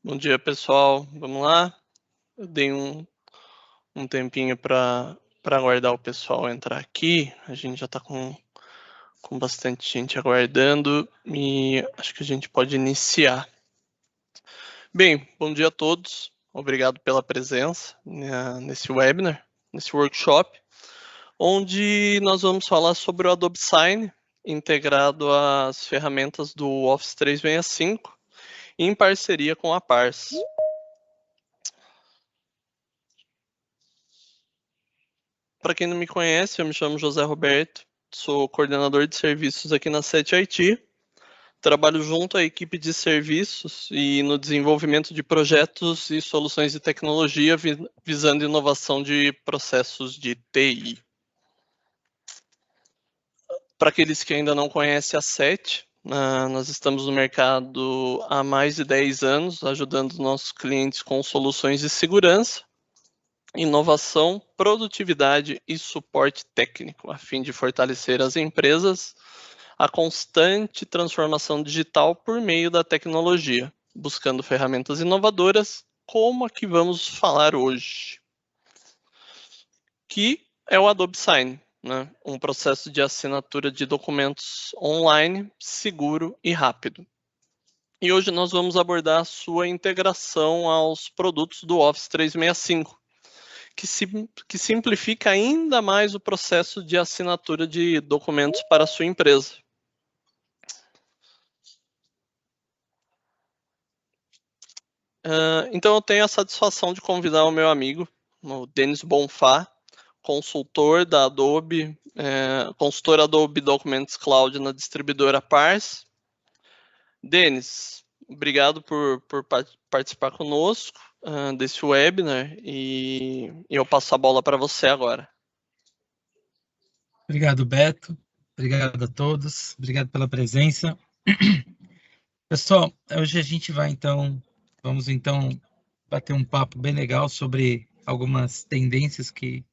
Bom dia, pessoal. Vamos lá? Eu dei um tempinho para aguardar o pessoal entrar aqui. A gente já está com bastante gente aguardando e acho que a gente pode iniciar. Bem, bom dia a todos. Obrigado pela presença nesse webinar, nesse workshop, onde nós vamos falar sobre o Adobe Sign integrado às ferramentas do Office 365 em parceria com a Pars. Para quem não me conhece, eu me chamo José Roberto, sou coordenador de serviços aqui na SET IT. Trabalho junto à equipe de serviços e no desenvolvimento de projetos e soluções de tecnologia visando inovação de processos de TI. Para aqueles que ainda não conhecem a SET, nós estamos no mercado há mais de 10 anos, ajudando nossos clientes com soluções de segurança, inovação, produtividade e suporte técnico, a fim de fortalecer as empresas a constante transformação digital por meio da tecnologia, buscando ferramentas inovadoras como a que vamos falar hoje, que é o Adobe Sign, né? Um processo de assinatura de documentos online, seguro e rápido. E hoje nós vamos abordar a sua integração aos produtos do Office 365, que simplifica ainda mais o processo de assinatura de documentos para a sua empresa. Então eu tenho a satisfação de convidar o meu amigo, o Denis Bonfá, consultor da Adobe, consultor Adobe Documents Cloud na distribuidora Pars. Denis, obrigado por participar conosco desse webinar e eu passo a bola para você agora. Obrigado, Beto. Obrigado a todos. Obrigado pela presença. Pessoal, hoje a gente vamos bater um papo bem legal sobre algumas tendências que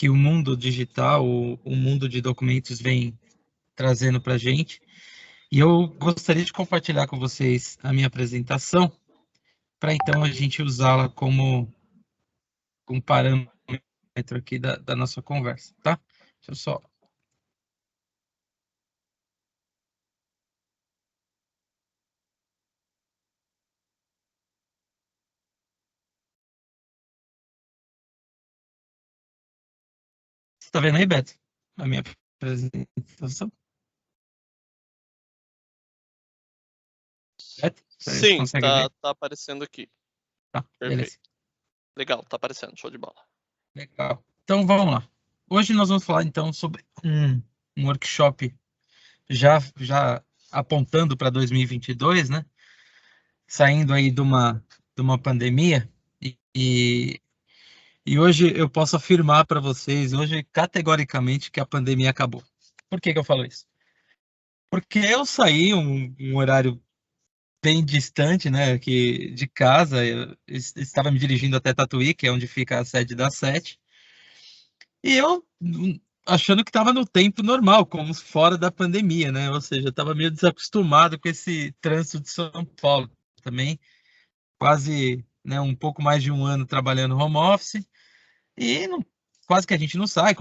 o mundo digital, o mundo de documentos vem trazendo para a gente. E eu gostaria de compartilhar com vocês a minha apresentação, para então a gente usá-la como um parâmetro aqui da nossa conversa, tá? Deixa eu só. Você está vendo aí, Beto? A minha apresentação? Beto, você Sim, consegue ver? tá aparecendo aqui. Tá, Perfeito. beleza. Legal, tá aparecendo, show de bola. Legal. Então vamos lá. Hoje nós vamos falar então sobre um workshop já apontando para 2022, né? Saindo aí de uma pandemia e hoje eu posso afirmar para vocês, hoje categoricamente, que a pandemia acabou. Por que eu falo isso? Porque eu saí um horário bem distante, né, aqui de casa, eu estava me dirigindo até Tatuí, que é onde fica a sede da SET, e eu achando que estava no tempo normal, como fora da pandemia, né? Ou seja, eu estava meio desacostumado com esse trânsito de São Paulo também, quase, né, um pouco mais de um ano trabalhando home office e quase que a gente não sai.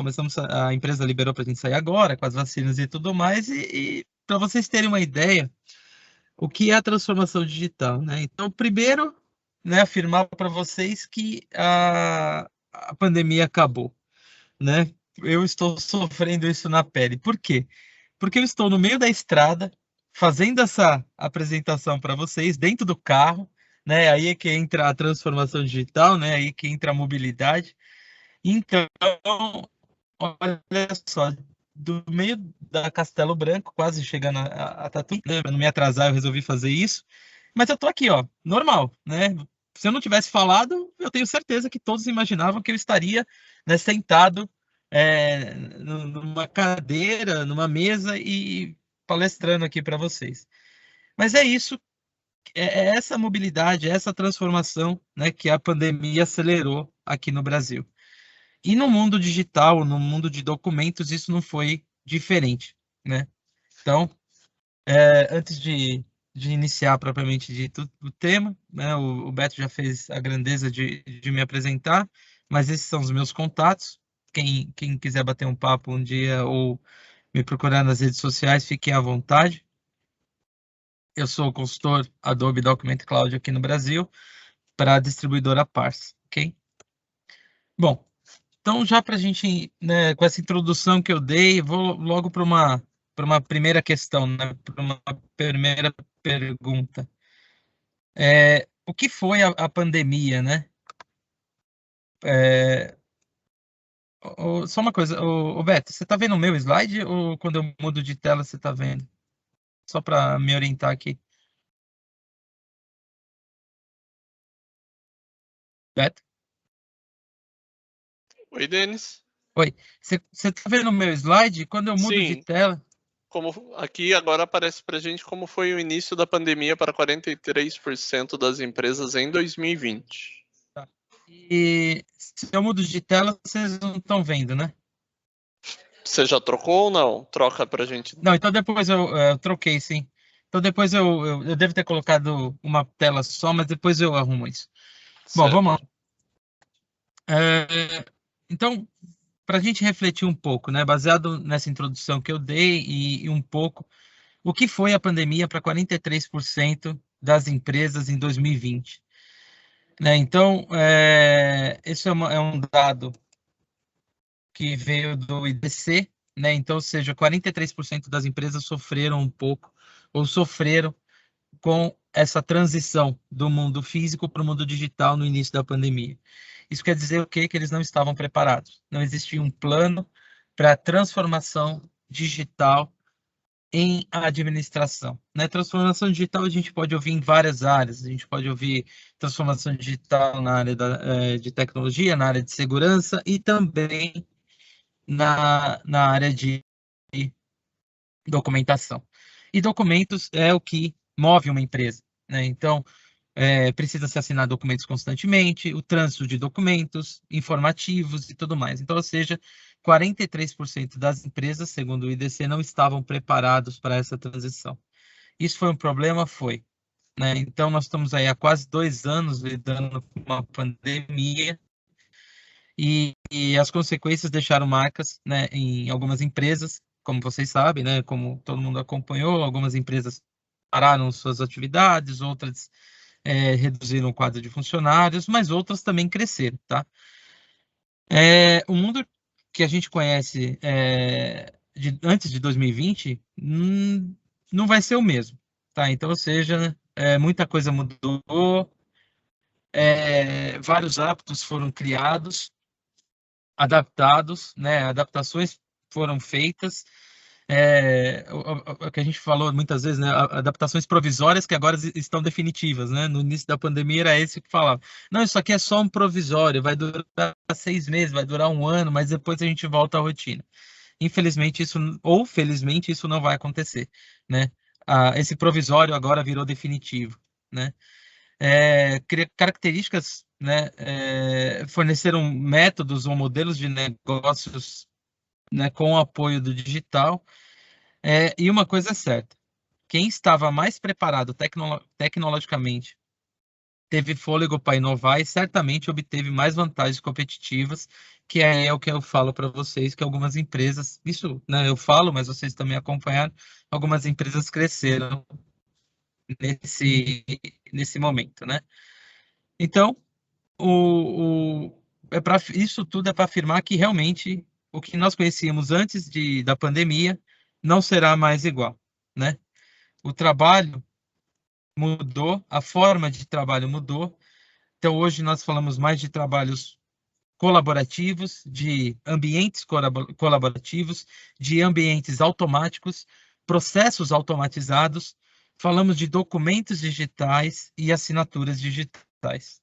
A empresa liberou para a gente sair agora, com as vacinas e tudo mais. E para vocês terem uma ideia, o que é a transformação digital, né? Então, primeiro, né, afirmar para vocês que a pandemia acabou, né? Eu estou sofrendo isso na pele. Por quê? Porque eu estou no meio da estrada fazendo essa apresentação para vocês dentro do carro, né? Aí é que entra a transformação digital, né? Aí que entra a mobilidade. Então, olha só, do meio da Castelo Branco, quase chegando a Tatuí, né? Para não me atrasar, eu resolvi fazer isso. Mas eu tô aqui, ó, normal, né? Se eu não tivesse falado, eu tenho certeza que todos imaginavam que eu estaria, né, sentado numa cadeira, numa mesa e palestrando aqui para vocês. Mas é isso, é essa mobilidade, é essa transformação, né, que a pandemia acelerou aqui no Brasil. E no mundo digital, no mundo de documentos, isso não foi diferente, né? Então, antes de iniciar propriamente dito o tema, né? O Beto já fez a grandeza de me apresentar, mas esses são os meus contatos. Quem quiser bater um papo um dia ou me procurar nas redes sociais, fiquem à vontade. Eu sou consultor Adobe Document Cloud aqui no Brasil para a distribuidora Parse, ok? Bom, então já para a gente, né, com essa introdução que eu dei, vou logo para uma primeira questão, né, para uma primeira pergunta. O que foi a pandemia, né? É, só uma coisa, Beto, você está vendo o meu slide ou quando eu mudo de tela você está vendo? Só para me orientar aqui. Beto? Oi, Denis. Oi. Você está vendo o meu slide? Quando eu mudo de Sim, tela. como aqui agora aparece para gente como foi o início da pandemia para 43% das empresas em 2020. Tá. E se eu mudo de tela, vocês não estão vendo, né? Você já trocou ou não? Troca para gente. Não, então depois eu troquei, sim. Então depois eu devo ter colocado uma tela só, mas depois eu arrumo isso. Bom, vamos lá. Certo. Então, para a gente refletir um pouco, né, baseado nessa introdução que eu dei e um pouco, o que foi a pandemia para 43% das empresas em 2020? Né? Então, esse é um dado que veio do IDC, né? Então, ou seja, 43% das empresas sofreram um pouco ou sofreram com essa transição do mundo físico para o mundo digital no início da pandemia. Isso quer dizer o quê? Que eles não estavam preparados. Não existia um plano para a transformação digital em administração. Né? Transformação digital a gente pode ouvir em várias áreas. A gente pode ouvir transformação digital na área de tecnologia, na área de segurança e também na área de documentação. E documentos é o que move uma empresa. Né? Então, precisa se assinar documentos constantemente, o trânsito de documentos, informativos e tudo mais. Então, ou seja, 43% das empresas, segundo o IDC, não estavam preparados para essa transição. Isso foi um problema? Foi. Né? Então, nós estamos aí há quase 2 anos lidando com uma pandemia e as consequências deixaram marcas, né, em algumas empresas, como vocês sabem, né, como todo mundo acompanhou, algumas empresas pararam suas atividades, outras reduziram o quadro de funcionários, mas outras também cresceram, tá? O mundo que a gente conhece antes de 2020 não vai ser o mesmo, tá? Então, ou seja, muita coisa mudou, vários hábitos foram criados, adaptados, né? Adaptações foram feitas, o que a gente falou muitas vezes, né? Adaptações provisórias que agora estão definitivas, né? No início da pandemia era esse que falava. Não, isso aqui é só um provisório, vai durar 6 meses, vai durar um ano, mas depois a gente volta à rotina. Infelizmente isso, ou felizmente isso não vai acontecer, né? Esse provisório agora virou definitivo, né? Características, né? Forneceram métodos ou modelos de negócios, né, com o apoio do digital. E uma coisa é certa, quem estava mais preparado tecnologicamente teve fôlego para inovar e certamente obteve mais vantagens competitivas, que aí é o que eu falo para vocês, que algumas empresas, isso, né, eu falo, mas vocês também acompanharam, algumas empresas cresceram nesse momento, né? Então, isso tudo é para afirmar que realmente o que nós conhecíamos antes da pandemia não será mais igual, né? O trabalho mudou, a forma de trabalho mudou. Então, hoje nós falamos mais de trabalhos colaborativos, de ambientes colaborativos, de ambientes automáticos, processos automatizados. Falamos de documentos digitais e assinaturas digitais,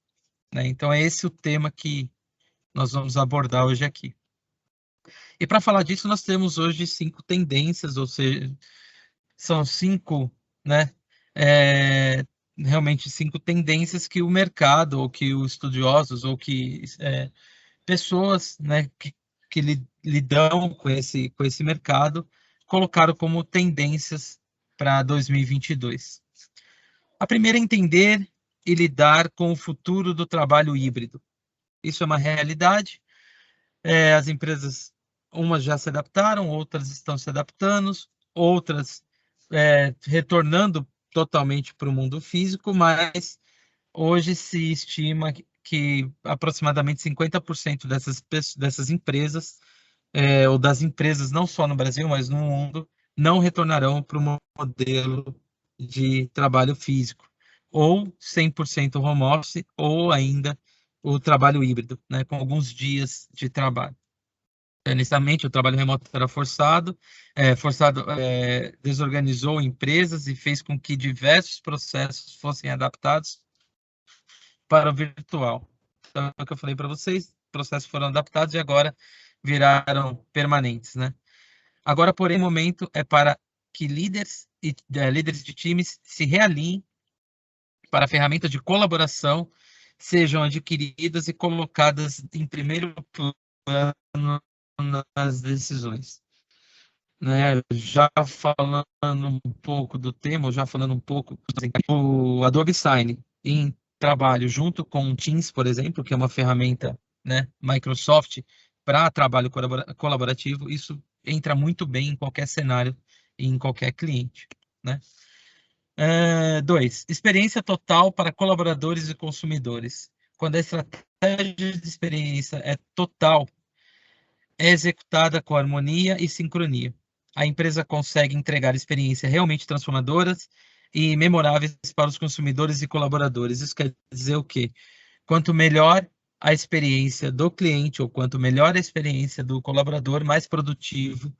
né? Então, é esse o tema que nós vamos abordar hoje aqui. E para falar disso, nós temos hoje 5 tendências, ou seja, são 5, né, realmente 5 tendências que o mercado, ou que os estudiosos, ou que pessoas, né, que lidam com esse mercado, colocaram como tendências para 2022. A primeira é entender e lidar com o futuro do trabalho híbrido. Isso é uma realidade. As empresas, umas já se adaptaram, outras estão se adaptando, outras retornando totalmente para o mundo físico, mas hoje se estima que aproximadamente 50% dessas empresas, ou das empresas não só no Brasil, mas no mundo, não retornarão para o modelo de trabalho físico, ou 100% home office, ou ainda o trabalho híbrido, né, com alguns dias de trabalho. Inicialmente, o trabalho remoto era desorganizou empresas e fez com que diversos processos fossem adaptados para o virtual. Então, é o que eu falei para vocês, processos foram adaptados e agora viraram permanentes, né? Agora, porém, o momento é para que líderes de times se realinhem para ferramentas de colaboração sejam adquiridas e colocadas em primeiro plano nas decisões. Né? Já falando um pouco do tema, já falando um pouco do Adobe Sign em trabalho junto com o Teams, por exemplo, que é uma ferramenta, né, Microsoft para trabalho colaborativo, isso entra muito bem em qualquer cenário e em qualquer cliente, né? 2. Experiência total para colaboradores e consumidores. Quando a estratégia de experiência é total, é executada com harmonia e sincronia. A empresa consegue entregar experiências realmente transformadoras e memoráveis para os consumidores e colaboradores. Isso quer dizer o quê? Quanto melhor a experiência do cliente ou quanto melhor a experiência do colaborador, mais produtivo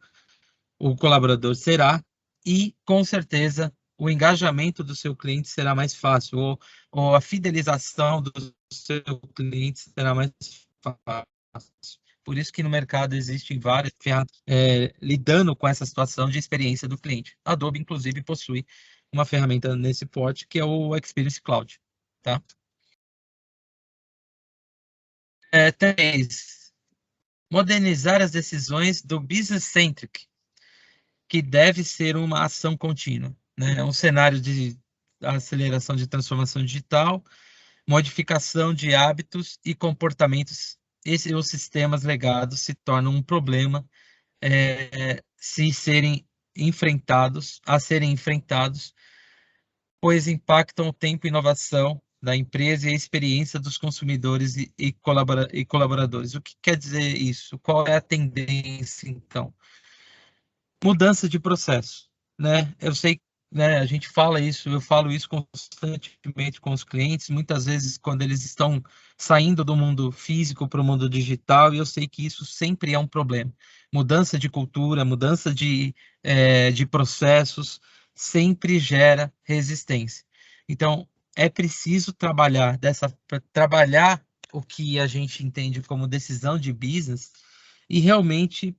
o colaborador será e, com certeza, o engajamento do seu cliente será mais fácil ou a fidelização do seu cliente será mais fácil. Por isso que no mercado existem várias ferramentas lidando com essa situação de experiência do cliente. A Adobe, inclusive, possui uma ferramenta nesse porte, que é o Experience Cloud. Tá? 3. Modernizar as decisões do business-centric, que deve ser uma ação contínua. Né? É um cenário de aceleração de transformação digital, modificação de hábitos e comportamentos. Os sistemas legados se tornam um problema a serem enfrentados, pois impactam o tempo e inovação da empresa e a experiência dos consumidores e colaboradores. O que quer dizer isso? Qual é a tendência, então? Mudança de processo, né? Eu sei, né, a gente fala isso, eu falo isso constantemente com os clientes, muitas vezes quando eles estão saindo do mundo físico para o mundo digital, e eu sei que isso sempre é um problema. Mudança de cultura, mudança de processos, sempre gera resistência. Então, é preciso trabalhar o que a gente entende como decisão de business e realmente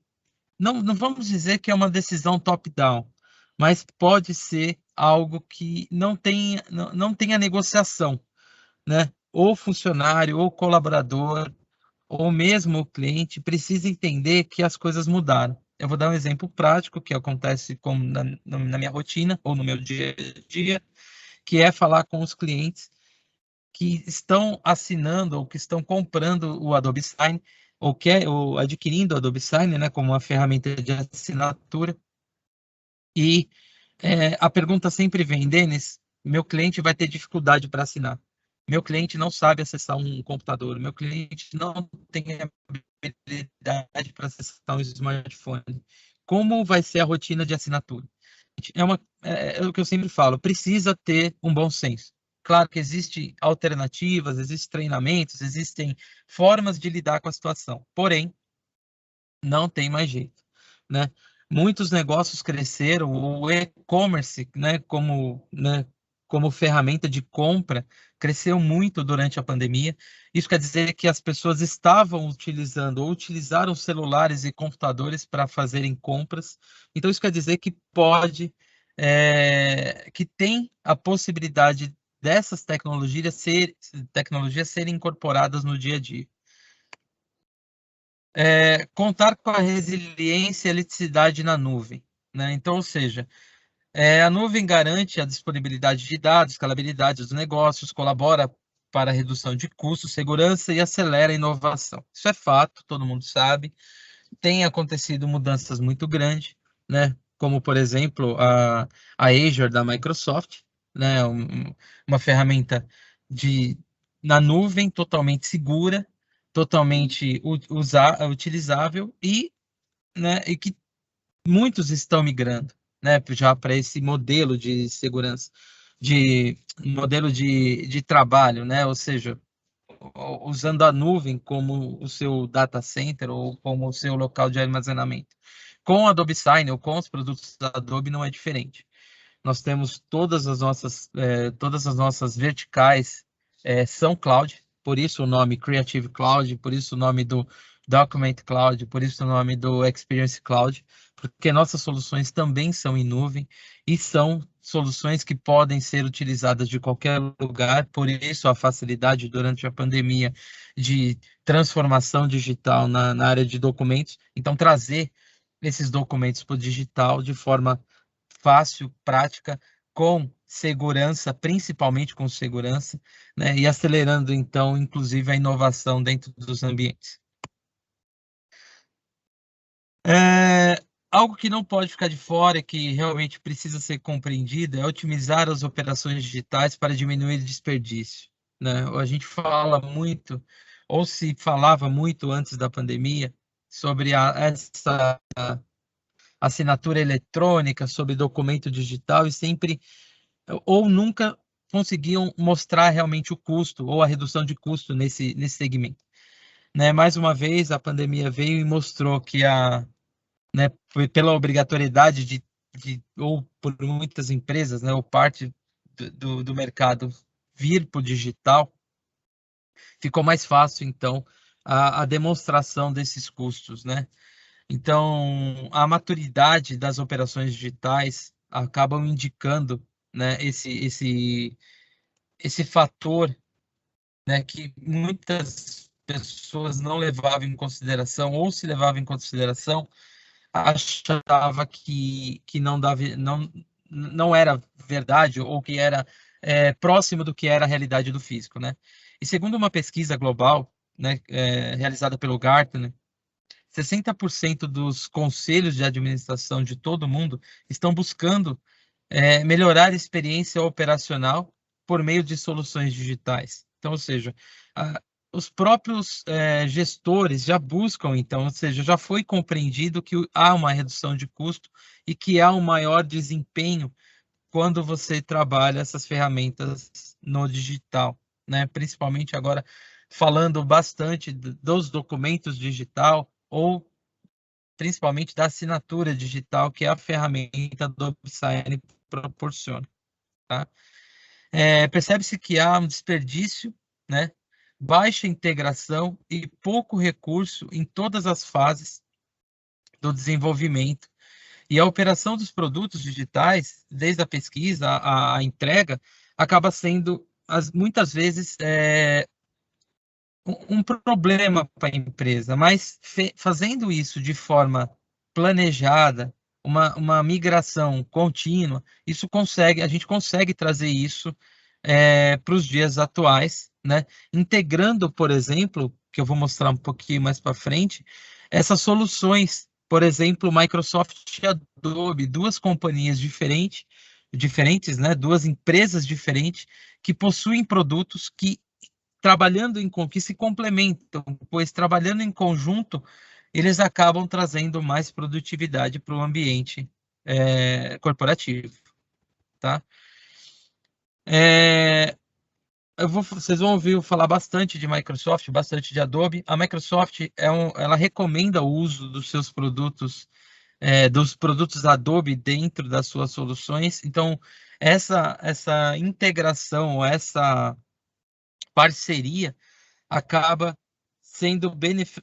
não vamos dizer que é uma decisão top-down, mas pode ser algo que não tenha negociação, né? Ou funcionário, ou colaborador, ou mesmo o cliente precisa entender que as coisas mudaram. Eu vou dar um exemplo prático que acontece na minha rotina ou no meu dia a dia, que é falar com os clientes que estão assinando ou que estão comprando o Adobe Sign ou adquirindo o Adobe Sign, né, como uma ferramenta de assinatura. E a pergunta sempre vem, Denis, meu cliente vai ter dificuldade para assinar. Meu cliente não sabe acessar um computador. Meu cliente não tem habilidade para acessar um smartphone. Como vai ser a rotina de assinatura? É o que eu sempre falo, precisa ter um bom senso. Claro que existem alternativas, existem treinamentos, existem formas de lidar com a situação. Porém, não tem mais jeito, né? Muitos negócios cresceram, o e-commerce, como ferramenta de compra, cresceu muito durante a pandemia. Isso quer dizer que as pessoas estavam utilizando ou utilizaram celulares e computadores para fazerem compras. Então, isso quer dizer que tem a possibilidade dessas tecnologias serem incorporadas no dia a dia. Contar com a resiliência e a eletricidade na nuvem, né? Então, ou seja, A nuvem garante a disponibilidade de dados, escalabilidade dos negócios, colabora para a redução de custos, segurança e acelera a inovação. Isso é fato, todo mundo sabe. Tem acontecido mudanças muito grandes, né? Como, por exemplo, a Azure da Microsoft, né? Uma ferramenta na nuvem totalmente segura, totalmente utilizável né, e que muitos estão migrando, né, já para esse modelo de segurança, de modelo de trabalho, né? Ou seja, usando a nuvem como o seu data center ou como o seu local de armazenamento. Com o Adobe Sign ou com os produtos da Adobe não é diferente. Nós temos todas as nossas verticais são cloud, por isso o nome Creative Cloud, por isso o nome do Document Cloud, por isso o nome do Experience Cloud, porque nossas soluções também são em nuvem e são soluções que podem ser utilizadas de qualquer lugar, por isso a facilidade durante a pandemia de transformação digital na área de documentos. Então, trazer esses documentos para o digital de forma fácil, prática, com segurança, principalmente com segurança, né? E acelerando, então, inclusive, a inovação dentro dos ambientes. Algo que não pode ficar de fora e que realmente precisa ser compreendido é otimizar as operações digitais para diminuir o desperdício, né? A gente fala muito, ou se falava muito antes da pandemia, sobre essa assinatura eletrônica, sobre documento digital e sempre ou nunca conseguiam mostrar realmente o custo ou a redução de custo nesse segmento, né? Mais uma vez, a pandemia veio e mostrou que né, pela obrigatoriedade ou por muitas empresas, né, ou parte do mercado vir para o digital, ficou mais fácil, então, a demonstração desses custos, né? Então, a maturidade das operações digitais acabam indicando, né, esse fator, né, que muitas pessoas não levavam em consideração, ou se levavam em consideração, achava que não era verdade, ou que era próximo do que era a realidade do físico, né? E segundo uma pesquisa global, né, realizada pelo Gartner, 60% dos conselhos de administração de todo mundo estão buscando melhorar a experiência operacional por meio de soluções digitais. Então, ou seja, os próprios gestores já buscam, então, ou seja, já foi compreendido que há uma redução de custo e que há um maior desempenho quando você trabalha essas ferramentas no digital, né? Principalmente agora falando bastante dos documentos digital ou principalmente da assinatura digital que a ferramenta do DocuSign proporciona, tá? Percebe-se que há um desperdício, né? Baixa integração e pouco recurso em todas as fases do desenvolvimento. E a operação dos produtos digitais, desde a pesquisa à entrega, acaba sendo, muitas vezes, um problema para a empresa, mas fazendo isso de forma planejada, uma migração contínua, a gente consegue trazer isso para os dias atuais, né? Integrando, por exemplo, que eu vou mostrar um pouquinho mais para frente, essas soluções, por exemplo, Microsoft e Adobe, duas companhias diferentes, né? Duas empresas diferentes que possuem produtos que se complementam, pois trabalhando em conjunto, eles acabam trazendo mais produtividade para o ambiente corporativo, tá? Vocês vão ouvir falar bastante de Microsoft, bastante de Adobe. A Microsoft ela recomenda o uso dos produtos Adobe dentro das suas soluções. Então, essa integração, essa parceria acaba sendo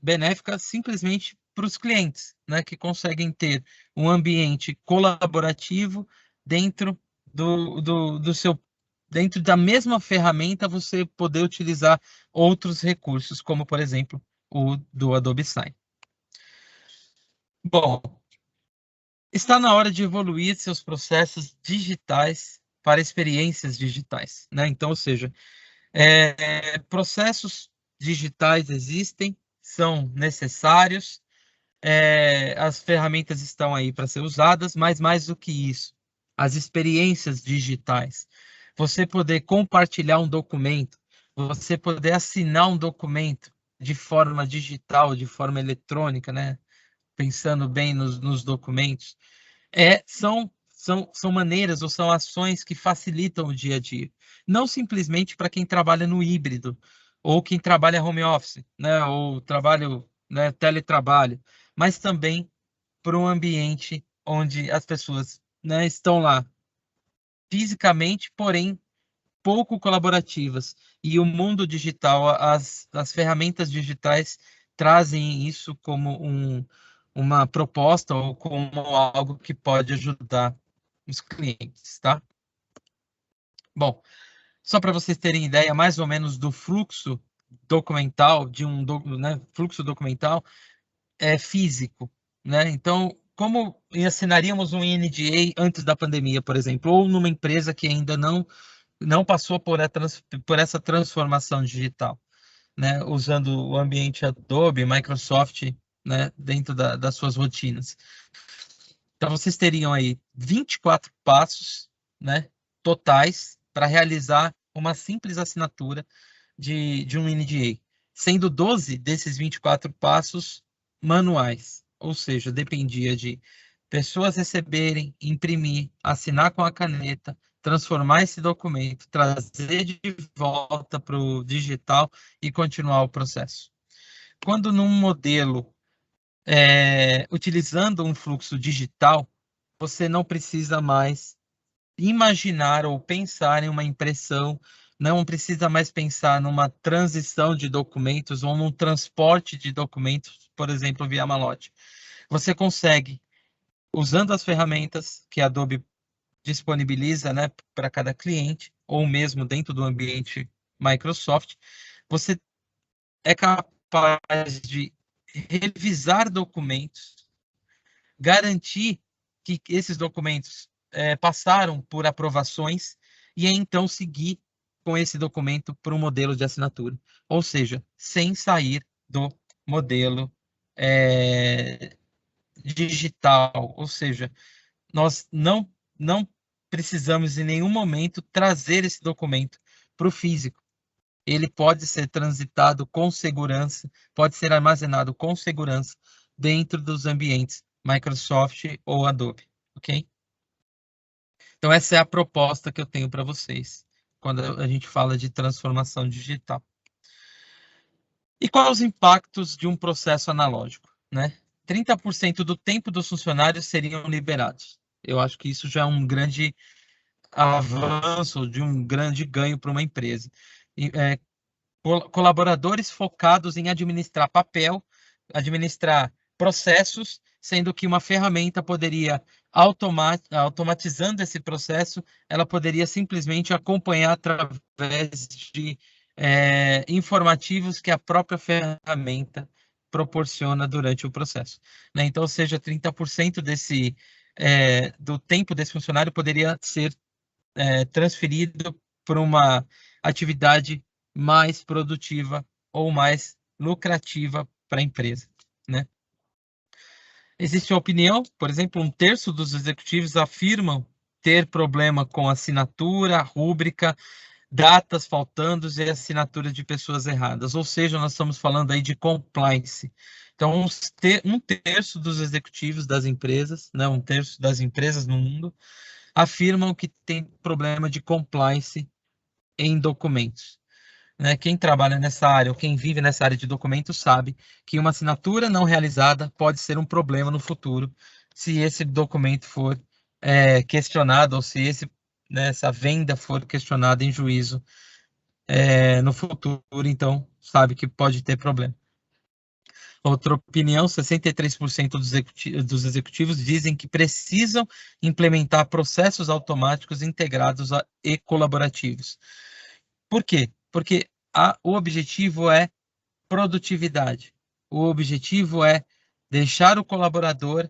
benéfica simplesmente para os clientes, né, que conseguem ter um ambiente colaborativo dentro do seu dentro da mesma ferramenta você poder utilizar outros recursos, como por exemplo o do Adobe Sign. Bom, Está na hora de evoluir seus processos digitais para experiências digitais, né? Então, ou seja, processos digitais existem, são necessários, as ferramentas estão aí para ser usadas, mas mais do que isso, as experiências digitais. Você poder compartilhar um documento, você poder assinar um documento de forma digital, de forma eletrônica, né? Pensando bem nos documentos, são maneiras ou são ações que facilitam o dia a dia. Não simplesmente para quem trabalha no híbrido, ou quem trabalha home office, né, ou trabalho, né, teletrabalho, mas também para um ambiente onde as pessoas, né, estão lá fisicamente, porém pouco colaborativas. E o mundo digital, as ferramentas digitais trazem isso como uma proposta ou como algo que pode ajudar os clientes, tá? Bom, só para vocês terem ideia mais ou menos do fluxo documental, né, fluxo documental físico, né? Então, como assinaríamos um NDA antes da pandemia, por exemplo, ou numa empresa que ainda não passou por essa transformação digital, né? Usando o ambiente Adobe, Microsoft, né? Dentro das suas rotinas. Então, vocês teriam aí 24 passos, né? Totais para realizar uma simples assinatura de um NDA, sendo 12 desses 24 passos manuais, ou seja, dependia de pessoas receberem, imprimir, assinar com a caneta, transformar esse documento, trazer de volta para o digital e continuar o processo. Quando num modelo utilizando um fluxo digital, você não precisa mais imaginar ou pensar em uma impressão, não precisa mais pensar numa transição de documentos ou num transporte de documentos, por exemplo, via malote. Você consegue, usando as ferramentas que a Adobe disponibiliza, né, para cada cliente, ou mesmo dentro do ambiente Microsoft, você é capaz de revisar documentos, garantir que esses documentos passaram por aprovações e então seguir com esse documento para um modelo de assinatura, ou seja, sem sair do modelo digital, ou seja, nós não precisamos em nenhum momento trazer esse documento para o físico. Ele pode ser transitado com segurança, pode ser armazenado com segurança dentro dos ambientes Microsoft ou Adobe, ok? Então essa é a proposta que eu tenho para vocês quando a gente fala de transformação digital. E quais os impactos de um processo analógico, né? 30% do tempo dos funcionários seriam liberados. Eu acho que isso já é um grande avanço, de um grande ganho para uma empresa. Colaboradores focados em administrar papel, administrar processos, sendo que uma ferramenta poderia, automatizando esse processo, ela poderia simplesmente acompanhar através de informativos que a própria ferramenta proporciona durante o processo, né? Então, ou seja, 30% do tempo desse funcionário poderia ser transferido para uma atividade mais produtiva ou mais lucrativa para a empresa, né? Existe a opinião, por exemplo, 1/3 dos executivos afirmam ter problema com assinatura, rúbrica, datas faltando e assinatura de pessoas erradas. Ou seja, nós estamos falando aí de compliance. Então, 1/3 dos executivos das empresas, né, 1/3 das empresas no mundo, afirmam que tem problema de compliance em documentos, né? Quem trabalha nessa área ou quem vive nessa área de documentos sabe que uma assinatura não realizada pode ser um problema no futuro se esse documento for questionado ou se essa venda for questionada em juízo no futuro, então sabe que pode ter problema. Outra opinião, 63% dos executivos dizem que precisam implementar processos automáticos integrados e colaborativos. Por quê? Porque o objetivo é produtividade. O objetivo é deixar o colaborador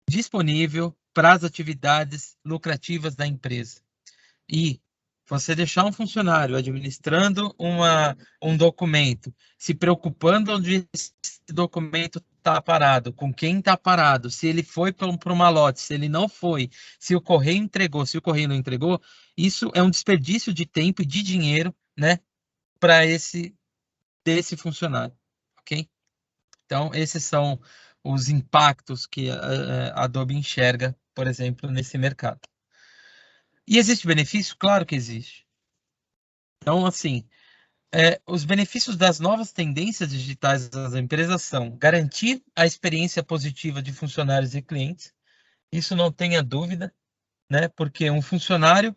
disponível para as atividades lucrativas da empresa. E você deixar um funcionário administrando um documento, se preocupando onde esse documento está parado, com quem está parado, se ele foi para uma lote, se ele não foi, se o correio entregou, se o correio não entregou, isso é um desperdício de tempo e de dinheiro, né, para desse funcionário, ok? Então, esses são os impactos que a Adobe enxerga, por exemplo, nesse mercado. E existe benefício? Claro que existe. Então, assim, os benefícios das novas tendências digitais das empresas são garantir a experiência positiva de funcionários e clientes, isso não tenha dúvida, né? Porque um funcionário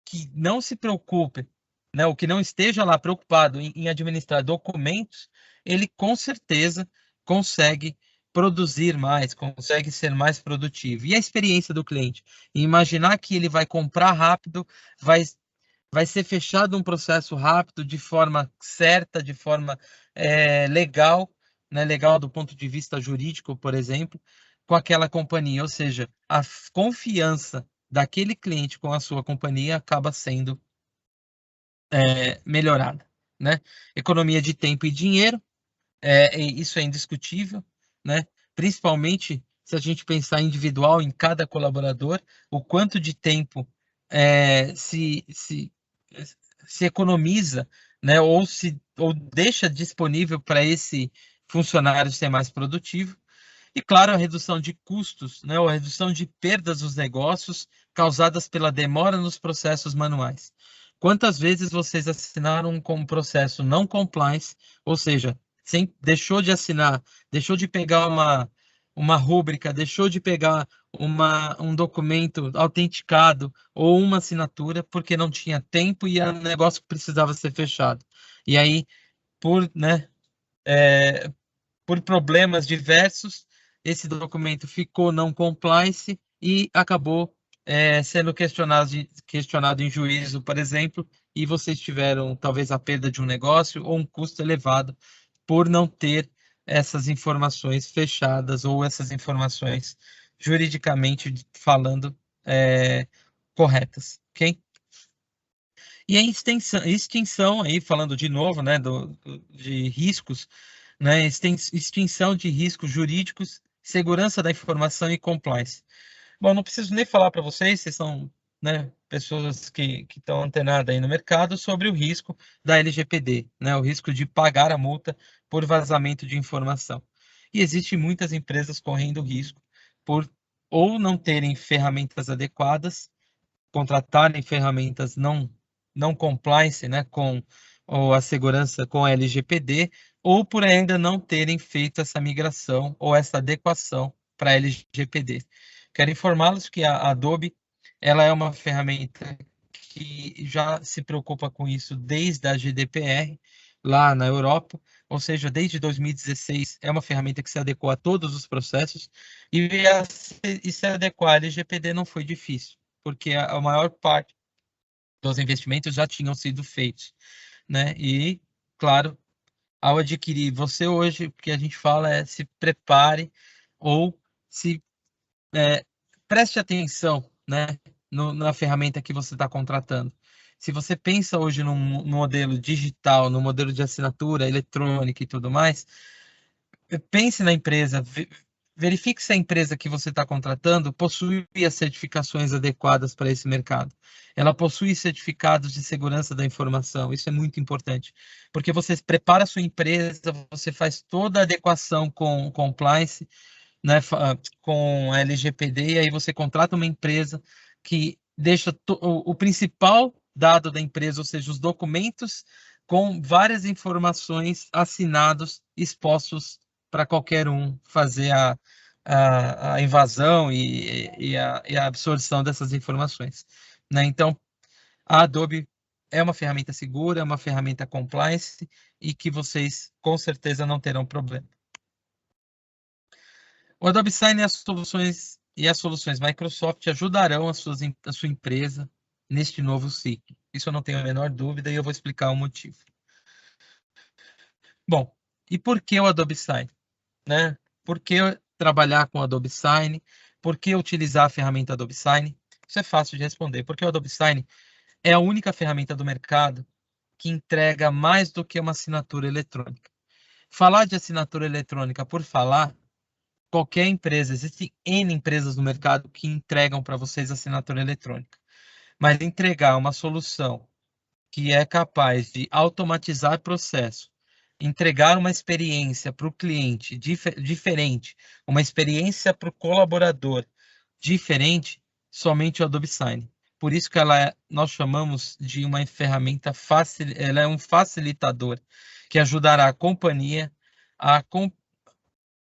que não se preocupe, né, ou que não esteja lá preocupado em administrar documentos, ele com certeza consegue produzir mais, consegue ser mais produtivo. E a experiência do cliente? Imaginar que ele vai comprar rápido, vai ser fechado um processo rápido, de forma certa, de forma legal, né, legal do ponto de vista jurídico, por exemplo, com aquela companhia. Ou seja, a confiança daquele cliente com a sua companhia acaba sendo melhorada, né? Economia de tempo e dinheiro, isso é indiscutível, né? Principalmente se a gente pensar individual em cada colaborador, o quanto de tempo se economiza, né? Ou deixa disponível para esse funcionário ser mais produtivo. E, claro, a redução de custos, né, ou a redução de perdas dos negócios causadas pela demora nos processos manuais. Quantas vezes vocês assinaram com um processo não compliance, ou seja, deixou de assinar, deixou de pegar uma rúbrica, deixou de pegar um documento autenticado ou uma assinatura porque não tinha tempo e o negócio precisava ser fechado. E aí, né, por problemas diversos, esse documento ficou não compliance e acabou sendo questionado em juízo, por exemplo, e vocês tiveram talvez a perda de um negócio ou um custo elevado por não ter essas informações fechadas ou essas informações juridicamente falando corretas, ok? E a extinção aí, falando de novo, né, de riscos, né, extinção de riscos jurídicos, segurança da informação e compliance. Bom, não preciso nem falar para vocês são, né, pessoas que estão antenadas aí no mercado sobre o risco da LGPD, né, o risco de pagar a multa por vazamento de informação. E existem muitas empresas correndo risco por ou não terem ferramentas adequadas, contratarem ferramentas não compliance, né, com ou a segurança com a LGPD, ou por ainda não terem feito essa migração ou essa adequação para a LGPD. Quero informá-los que a Adobe ela é uma ferramenta que já se preocupa com isso desde a GDPR, lá na Europa, ou seja, desde 2016 é uma ferramenta que se adequou a todos os processos, e se adequar à LGPD não foi difícil, porque a maior parte dos investimentos já tinham sido feitos, né? E, claro, ao adquirir, você hoje, o que a gente fala é se prepare ou se preste atenção, né, na ferramenta que você está contratando. Se você pensa hoje no modelo digital, no modelo de assinatura eletrônica e tudo mais, pense na empresa, verifique se a empresa que você está contratando possui as certificações adequadas para esse mercado. Ela possui certificados de segurança da informação, isso é muito importante, porque você prepara a sua empresa, você faz toda a adequação com compliance, né, com a LGPD, e aí você contrata uma empresa que deixa o principal dado da empresa, ou seja, os documentos com várias informações assinados, expostos para qualquer um fazer a invasão e a absorção dessas informações, né? Então, a Adobe é uma ferramenta segura, é uma ferramenta compliance e que vocês com certeza não terão problema. O Adobe Sign e as soluções Microsoft ajudarão a sua empresa neste novo ciclo. Isso eu não tenho a menor dúvida e eu vou explicar o motivo. Bom, e por que o Adobe Sign? Né? Por que trabalhar com Adobe Sign? Por que utilizar a ferramenta Adobe Sign? Isso é fácil de responder, porque o Adobe Sign é a única ferramenta do mercado que entrega mais do que uma assinatura eletrônica. Falar de assinatura eletrônica por falar, qualquer empresa, existem N empresas no mercado que entregam para vocês assinatura eletrônica. Mas entregar uma solução que é capaz de automatizar processo, entregar uma experiência para o cliente diferente, uma experiência para o colaborador diferente, somente o Adobe Sign. Por isso que nós chamamos de uma ferramenta ela é um facilitador que ajudará a companhia a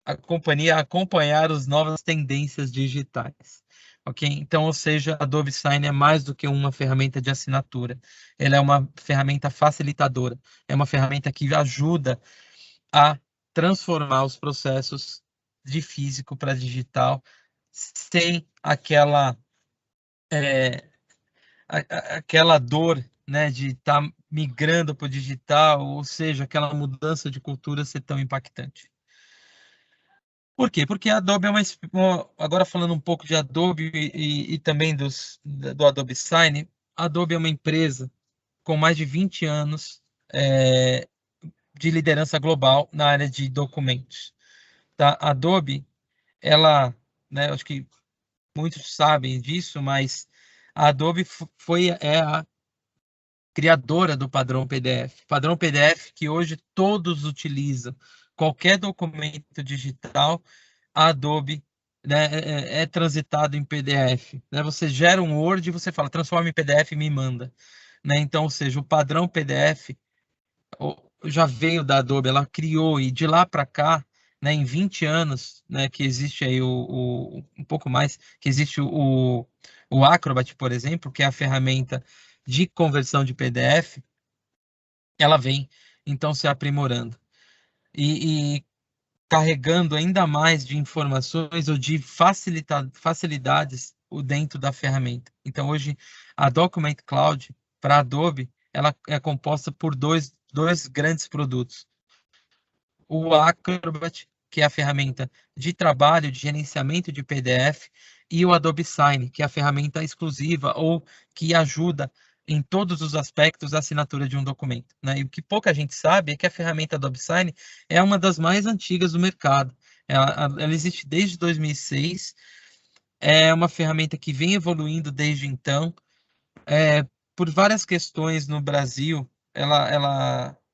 acompanhar as novas tendências digitais. Ok? Então, ou seja, Adobe Sign é mais do que uma ferramenta de assinatura. Ela é uma ferramenta facilitadora. É uma ferramenta que ajuda a transformar os processos de físico para digital sem aquela dor, né, de estar migrando para o digital, ou seja, aquela mudança de cultura ser tão impactante. Por quê? Porque a Adobe é agora falando um pouco de Adobe e também do Adobe Sign, a Adobe é uma empresa com mais de 20 anos de liderança global na área de documentos. Tá? A Adobe, ela, né, acho que muitos sabem disso, mas a Adobe é a criadora do padrão PDF. Padrão PDF que hoje todos utilizam. Qualquer documento digital, a Adobe, né, é transitado em PDF. Né? Você gera um Word e você fala, transforma em PDF e me manda. Né? Então, ou seja, o padrão PDF já veio da Adobe, ela criou, e de lá para cá, né, em 20 anos, né, que existe aí um pouco mais, que existe o Acrobat, por exemplo, que é a ferramenta de conversão de PDF, ela vem, então, se aprimorando. E carregando ainda mais de informações ou de facilidades dentro da ferramenta. Então, hoje, a Document Cloud, para a Adobe, ela é composta por dois grandes produtos. O Acrobat, que é a ferramenta de trabalho, de gerenciamento de PDF, e o Adobe Sign, que é a ferramenta exclusiva ou que ajuda em todos os aspectos a assinatura de um documento. Né? E o que pouca gente sabe é que a ferramenta Adobe Sign é uma das mais antigas do mercado. Ela existe desde 2006, é uma ferramenta que vem evoluindo desde então. Por várias questões no Brasil,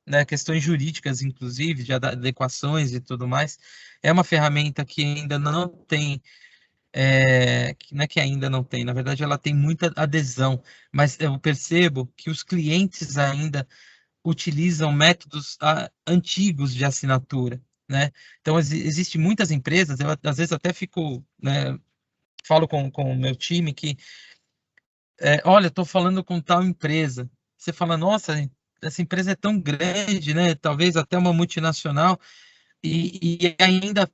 né, questões jurídicas, inclusive, de adequações e tudo mais, é uma ferramenta que ainda não tem, não é que ainda não tem, na verdade ela tem muita adesão, mas eu percebo que os clientes ainda utilizam métodos antigos de assinatura, né? Então, existem muitas empresas, eu às vezes até fico, né, falo com o meu time que olha, estou falando com tal empresa. Você fala, nossa, essa empresa é tão grande, né? Talvez até uma multinacional, e ainda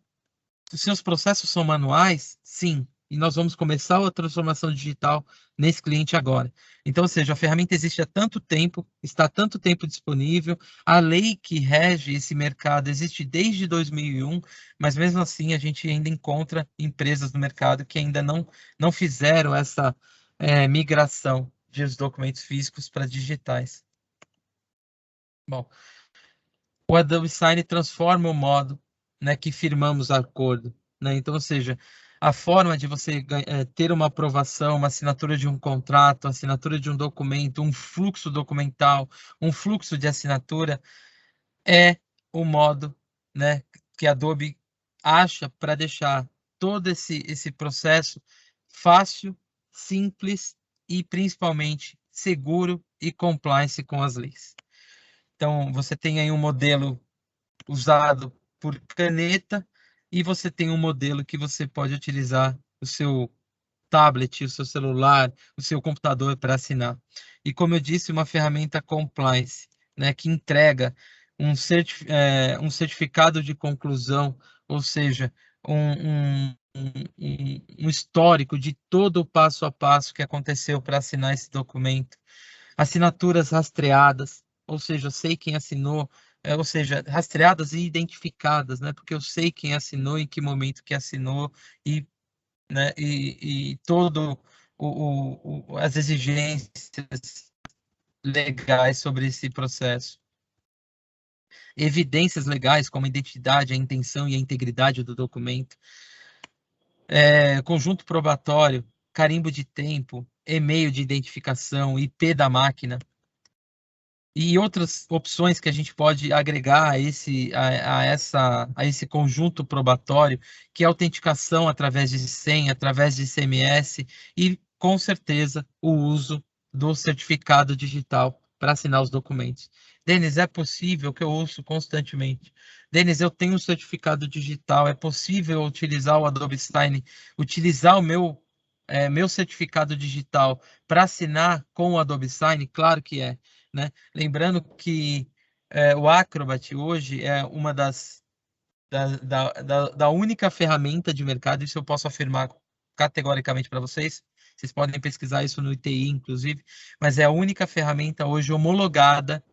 os seus processos são manuais? Sim. E nós vamos começar a transformação digital nesse cliente agora. Então, ou seja, a ferramenta existe há tanto tempo, está há tanto tempo disponível, a lei que rege esse mercado existe desde 2001, mas mesmo assim a gente ainda encontra empresas no mercado que ainda não fizeram essa migração de os documentos físicos para digitais. Bom, o Adobe Sign transforma o modo, né, que firmamos acordo. Né? Então, ou seja, a forma de você ter uma aprovação, uma assinatura de um contrato, assinatura de um documento, um fluxo documental, um fluxo de assinatura, é o modo, né, que a Adobe acha para deixar todo esse processo fácil, simples e principalmente seguro e compliance com as leis. Então, você tem aí um modelo usado por caneta e você tem um modelo que você pode utilizar o seu tablet, o seu celular, o seu computador para assinar. E como eu disse, uma ferramenta compliance, né, que entrega um certificado de conclusão, ou seja, um histórico de todo o passo a passo que aconteceu para assinar esse documento. Assinaturas rastreadas, ou seja, eu sei quem assinou, ou seja, rastreadas e identificadas, né? Porque eu sei quem assinou, em que momento que assinou e, né, e todo as exigências legais sobre esse processo. Evidências legais como a identidade, a intenção e a integridade do documento. Conjunto probatório, carimbo de tempo, e-mail de identificação, IP da máquina e outras opções que a gente pode agregar a esse conjunto probatório, que é autenticação através de senha, através de SMS e, com certeza, o uso do certificado digital para assinar os documentos. Denis, é possível que eu ouço constantemente. Denis, eu tenho um certificado digital, é possível utilizar o Adobe Sign, utilizar o meu certificado digital para assinar com o Adobe Sign? Claro que é, né? Lembrando que o Acrobat hoje é uma da única ferramenta de mercado, isso eu posso afirmar categoricamente para vocês. Vocês podem pesquisar isso no ITI, inclusive, mas é a única ferramenta hoje homologada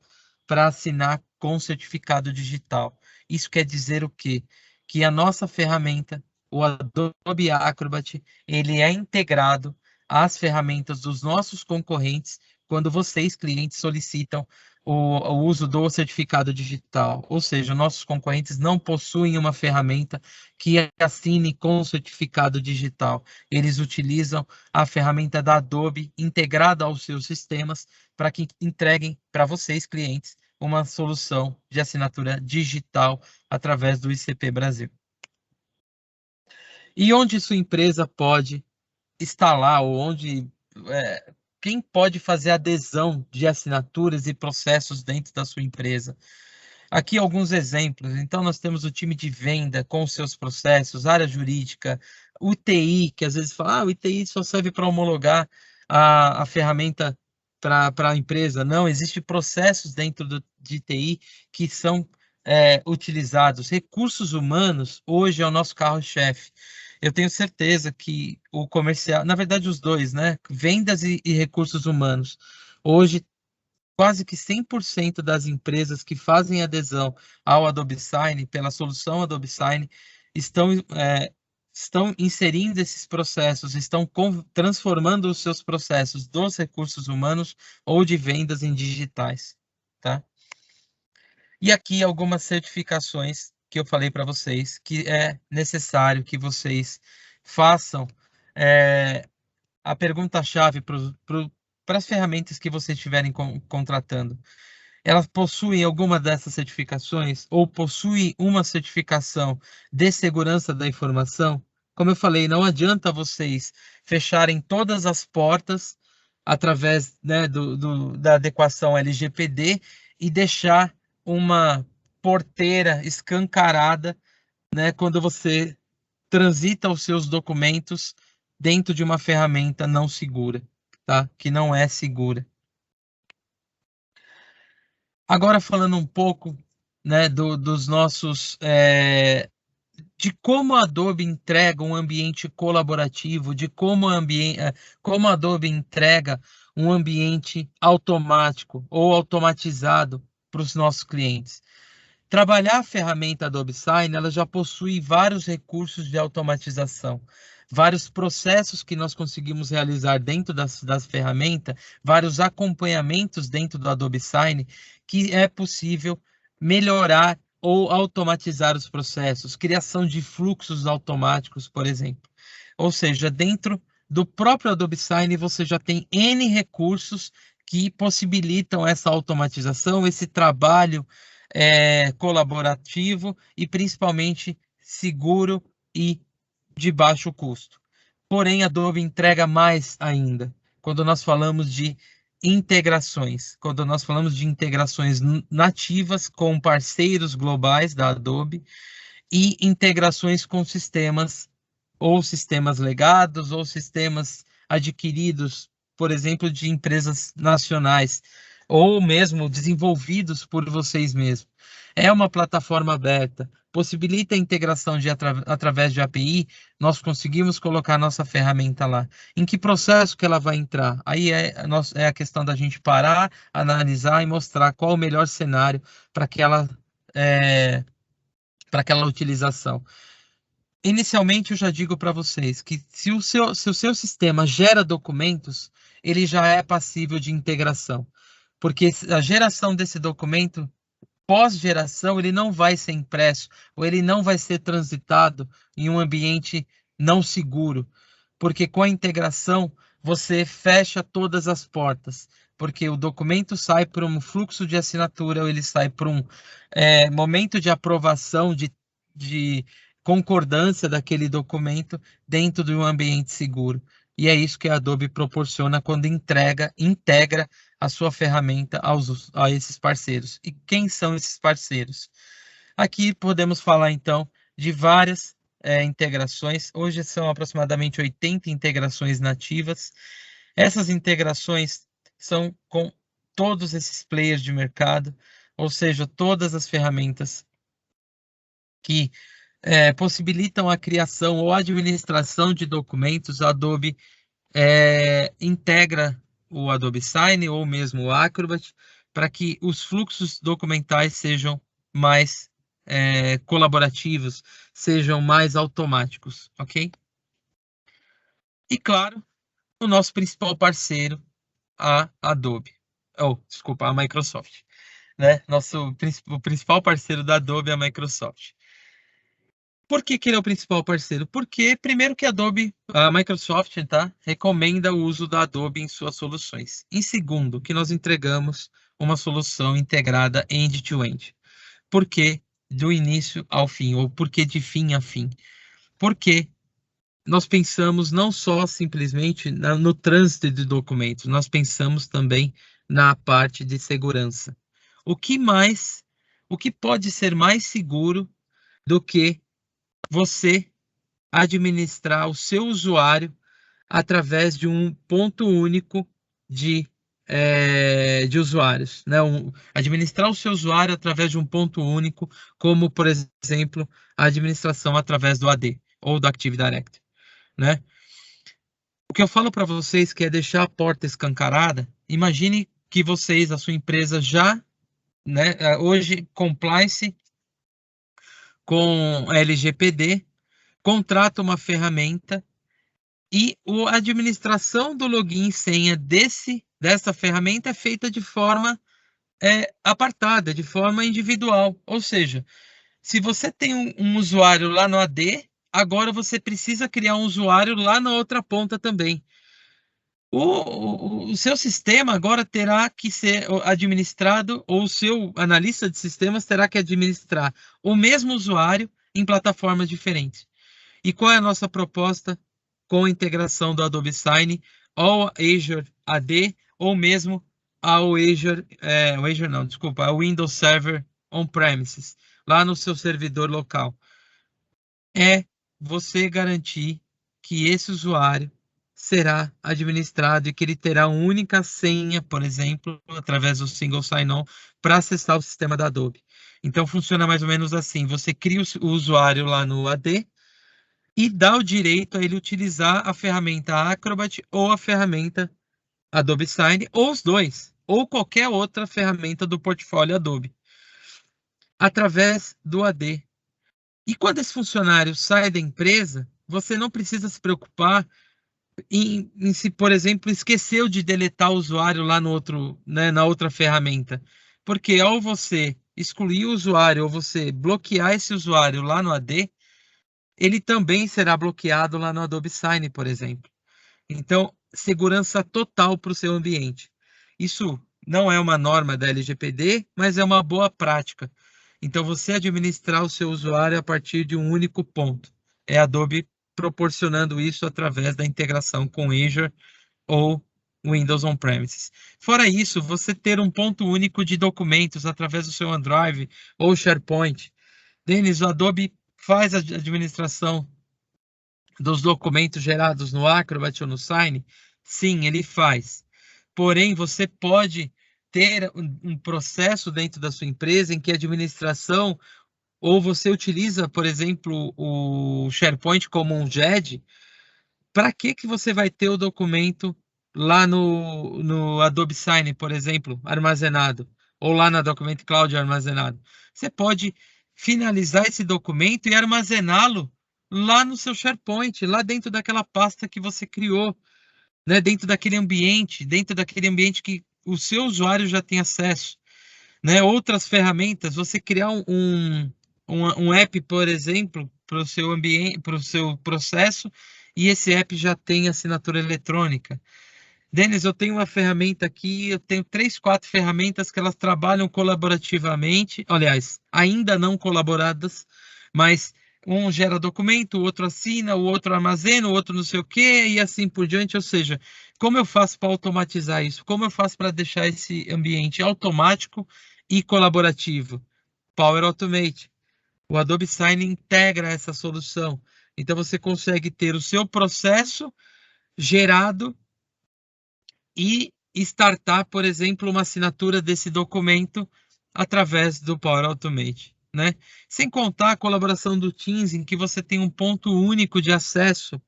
para assinar com certificado digital. Isso quer dizer o quê? Que a nossa ferramenta, o Adobe Acrobat, ele é integrado às ferramentas dos nossos concorrentes quando vocês, clientes, solicitam o uso do certificado digital. Ou seja, nossos concorrentes não possuem uma ferramenta que assine com o certificado digital. Eles utilizam a ferramenta da Adobe integrada aos seus sistemas para que entreguem para vocês, clientes, uma solução de assinatura digital através do ICP Brasil. E onde sua empresa pode instalar, ou onde quem pode fazer adesão de assinaturas e processos dentro da sua empresa? Aqui alguns exemplos. Então, nós temos o time de venda com os seus processos, área jurídica, o TI, que às vezes fala, o ITI só serve para homologar a ferramenta para a empresa. Não, existem processos dentro de TI que são utilizados. Recursos humanos, hoje é o nosso carro-chefe. Eu tenho certeza que o comercial, na verdade os dois, né? Vendas e recursos humanos. Hoje quase que 100% das empresas que fazem adesão ao Adobe Sign, pela solução Adobe Sign, estão inserindo esses processos, estão transformando os seus processos dos recursos humanos ou de vendas em digitais, tá? E aqui algumas certificações que eu falei para vocês, que é necessário que vocês façam a pergunta-chave para as ferramentas que vocês estiverem contratando. Elas possuem alguma dessas certificações ou possuem uma certificação de segurança da informação? Como eu falei, não adianta vocês fecharem todas as portas através, né, da adequação LGPD e deixar uma porteira escancarada, né, quando você transita os seus documentos dentro de uma ferramenta não segura, tá? Que não é segura. Agora falando um pouco, né, dos nossos de como a Adobe entrega um ambiente colaborativo, de como a Adobe entrega um ambiente automático ou automatizado para os nossos clientes. Trabalhar a ferramenta Adobe Sign, ela já possui vários recursos de automatização, vários processos que nós conseguimos realizar dentro das ferramentas, vários acompanhamentos dentro do Adobe Sign, que é possível melhorar ou automatizar os processos, criação de fluxos automáticos, por exemplo. Ou seja, dentro do próprio Adobe Sign você já tem N recursos que possibilitam essa automatização, esse trabalho colaborativo e principalmente seguro e de baixo custo. Porém, a Adobe entrega mais ainda quando nós falamos de integrações, quando nós falamos de integrações nativas com parceiros globais da Adobe e integrações com sistemas ou sistemas legados ou sistemas adquiridos, por exemplo, de empresas nacionais ou mesmo desenvolvidos por vocês mesmos. É uma plataforma aberta, possibilita a integração através de API, nós conseguimos colocar a nossa ferramenta lá. Em que processo que ela vai entrar? Aí é a questão da gente parar, analisar e mostrar qual o melhor cenário para aquela utilização. Inicialmente, eu já digo para vocês que se o seu sistema gera documentos, ele já é passível de integração, porque a geração desse documento, pós-geração, ele não vai ser impresso ou ele não vai ser transitado em um ambiente não seguro, porque com a integração você fecha todas as portas, porque o documento sai por um fluxo de assinatura ou ele sai por um momento de aprovação, de concordância daquele documento dentro de um ambiente seguro. E é isso que a Adobe proporciona quando integra a sua ferramenta a esses parceiros. E quem são esses parceiros? Aqui podemos falar, então, de várias integrações. Hoje são aproximadamente 80 integrações nativas. Essas integrações são com todos esses players de mercado, ou seja, todas as ferramentas que possibilitam a criação ou administração de documentos. A Adobe integra o Adobe Sign ou mesmo o Acrobat para que os fluxos documentais sejam mais colaborativos, sejam mais automáticos, ok? E claro, o nosso principal parceiro, a Adobe, a Microsoft, né? O principal parceiro da Adobe é a Microsoft. Por que ele é o principal parceiro? Porque, primeiro, que a Microsoft, tá, recomenda o uso da Adobe em suas soluções. Em segundo, que nós entregamos uma solução integrada end-to-end. Por que do início ao fim, ou por que de fim a fim? Porque nós pensamos não só simplesmente no trânsito de documentos, nós pensamos também na parte de segurança. O que pode ser mais seguro do que você administrar o seu usuário através de um ponto único de usuários, né? Administrar o seu usuário através de um ponto único, como, por exemplo, a administração através do AD ou do Active Directory, né? O que eu falo para vocês que é deixar a porta escancarada. Imagine que vocês, a sua empresa já, né, hoje compliance com a LGPD, contrata uma ferramenta e a administração do login e senha dessa ferramenta é feita de forma apartada, de forma individual. Ou seja, se você tem um usuário lá no AD, agora você precisa criar um usuário lá na outra ponta também. O seu sistema agora terá que ser administrado, ou o seu analista de sistemas terá que administrar o mesmo usuário em plataformas diferentes. E qual é a nossa proposta com a integração do Adobe Sign ao Azure AD ou mesmo ao ao Windows Server On-Premises, lá no seu servidor local? É você garantir que esse usuário será administrado e que ele terá uma única senha, por exemplo, através do Single Sign-On, para acessar o sistema da Adobe. Então, funciona mais ou menos assim. Você cria o usuário lá no AD, e dá o direito a ele utilizar a ferramenta Acrobat ou a ferramenta Adobe Sign, ou os dois, ou qualquer outra ferramenta do portfólio Adobe, através do AD. E quando esse funcionário sai da empresa, você não precisa se preocupar em se, por exemplo, esqueceu de deletar o usuário lá no outro, né, na outra ferramenta. Porque ao você excluir o usuário ou você bloquear esse usuário lá no AD, ele também será bloqueado lá no Adobe Sign, por exemplo. Então, segurança total para o seu ambiente. Isso não é uma norma da LGPD, mas é uma boa prática. Então, você administrar o seu usuário a partir de um único ponto. É a Adobe proporcionando isso através da integração com Azure ou Windows On-Premises. Fora isso, você ter um ponto único de documentos através do seu OneDrive ou SharePoint. Denis, o Adobe faz a administração dos documentos gerados no Acrobat ou no Sign? Sim, ele faz. Porém, você pode ter um processo dentro da sua empresa em que a administração ou você utiliza, por exemplo, o SharePoint como um GED, para que você vai ter o documento lá no Adobe Sign, por exemplo, armazenado, ou lá na Document Cloud armazenado? Você pode finalizar esse documento e armazená-lo lá no seu SharePoint, lá dentro daquela pasta que você criou, né? Dentro daquele ambiente que o seu usuário já tem acesso, né? Outras ferramentas, você criar um app, por exemplo, para o seu ambiente, para o seu processo, e esse app já tem assinatura eletrônica. Denis, eu tenho uma ferramenta aqui, eu tenho 3, 4 ferramentas que elas trabalham colaborativamente, aliás, ainda não colaboradas, mas um gera documento, o outro assina, o outro armazena, o outro não sei o quê, e assim por diante. Ou seja, como eu faço para automatizar isso? Como eu faço para deixar esse ambiente automático e colaborativo? Power Automate. O Adobe Sign integra essa solução. Então você consegue ter o seu processo gerado e startar, por exemplo, uma assinatura desse documento através do Power Automate, né? Sem contar a colaboração do Teams, em que você tem um ponto único de acesso,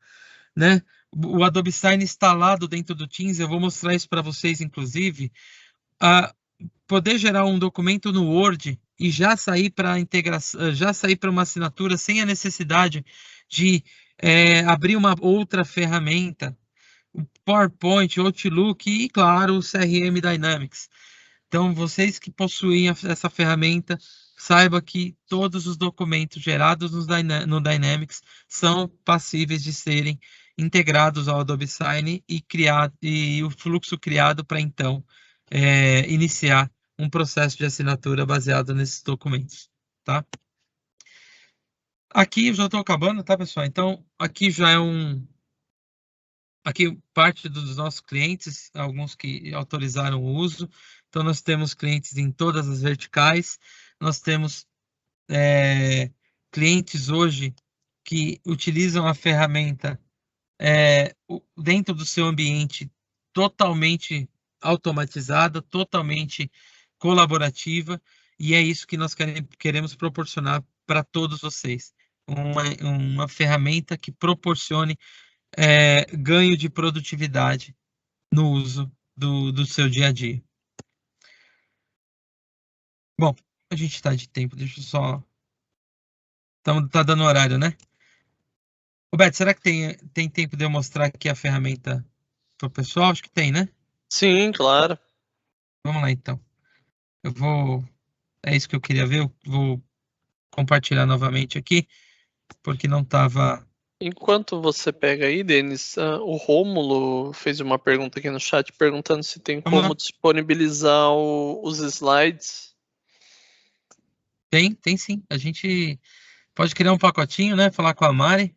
né? O Adobe Sign instalado dentro do Teams, eu vou mostrar isso para vocês, inclusive, a poder gerar um documento no Word e já sair para integração, já sair para uma assinatura sem a necessidade de abrir uma outra ferramenta, o PowerPoint, Outlook e, claro, o CRM Dynamics. Então, vocês que possuem essa ferramenta, saiba que todos os documentos gerados no Dynamics são passíveis de serem integrados ao Adobe Sign e o fluxo criado para, então, iniciar um processo de assinatura baseado nesses documentos, tá? Aqui eu já estou acabando, tá, pessoal? Então, aqui já é aqui parte dos nossos clientes, alguns que autorizaram o uso. Então, nós temos clientes em todas as verticais. Nós temos clientes hoje que utilizam a ferramenta dentro do seu ambiente totalmente automatizada, totalmente colaborativa, e é isso que nós queremos proporcionar para todos vocês. Uma ferramenta que proporcione ganho de produtividade no uso do seu dia a dia. Bom, a gente está de tempo, deixa eu só... Tá dando horário, né? Roberto, será que tem tempo de eu mostrar aqui a ferramenta para o pessoal? Acho que tem, né? Sim, claro. Vamos lá, então. É isso que eu queria ver, eu vou compartilhar novamente aqui, porque não estava... Enquanto você pega aí, Denis, o Rômulo fez uma pergunta aqui no chat perguntando se tem Vamos como lá. disponibilizar os slides. Tem sim. A gente pode criar um pacotinho, né? Falar com a Mari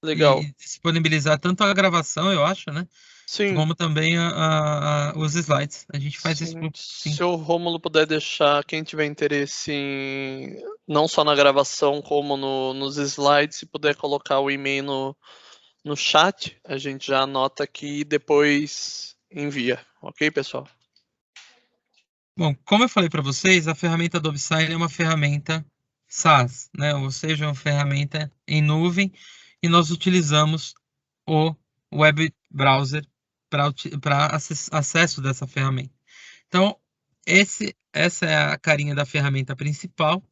Legal. e disponibilizar tanto a gravação, eu acho, né? Sim, Como também os slides. A gente faz isso, sim. sim. Se o Rômulo puder deixar, quem tiver interesse não só na gravação, como nos slides, se puder colocar o e-mail no chat, a gente já anota aqui e depois envia. Ok, pessoal? Bom, como eu falei para vocês, a ferramenta Adobe Sign é uma ferramenta SaaS, né? Ou seja, uma ferramenta em nuvem, e nós utilizamos o web browser para acesso dessa ferramenta. Então, essa é a carinha da ferramenta principal.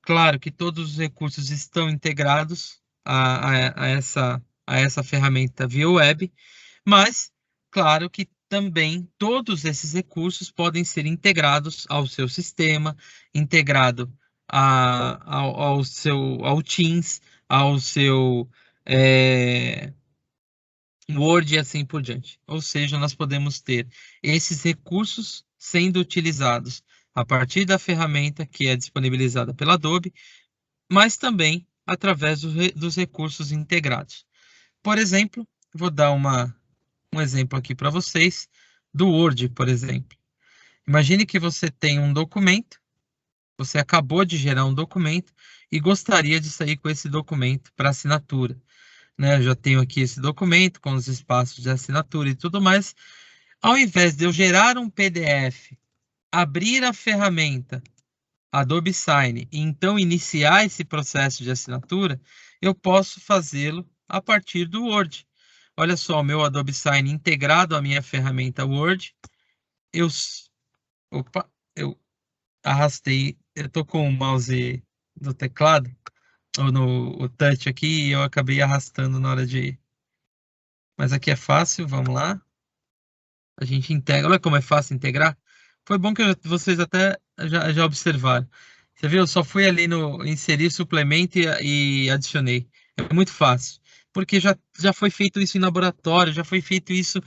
Claro que todos os recursos estão integrados a essa ferramenta via web, mas, claro que também todos esses recursos podem ser integrados ao seu sistema, integrado ao Teams, ao seu Word e assim por diante. Ou seja, nós podemos ter esses recursos sendo utilizados a partir da ferramenta que é disponibilizada pela Adobe, mas também através dos recursos integrados. Por exemplo, vou dar um exemplo aqui para vocês do Word, por exemplo. Imagine que você tem um documento, você acabou de gerar um documento e gostaria de sair com esse documento para assinatura, né? Eu já tenho aqui esse documento com os espaços de assinatura e tudo mais. Ao invés de eu gerar um PDF, abrir a ferramenta, Adobe Sign e então iniciar esse processo de assinatura, eu posso fazê-lo a partir do Word. Olha só, o meu Adobe Sign integrado à minha ferramenta Word. Eu arrastei, eu tô com o mouse do teclado, ou no o touch aqui, e eu acabei arrastando na hora de... Mas aqui é fácil, vamos lá. A gente integra, olha como é fácil integrar. Foi bom que vocês até já observaram. Você viu, eu só fui ali no inserir suplemento e adicionei. É muito fácil, porque já foi feito isso em laboratório, já foi feito isso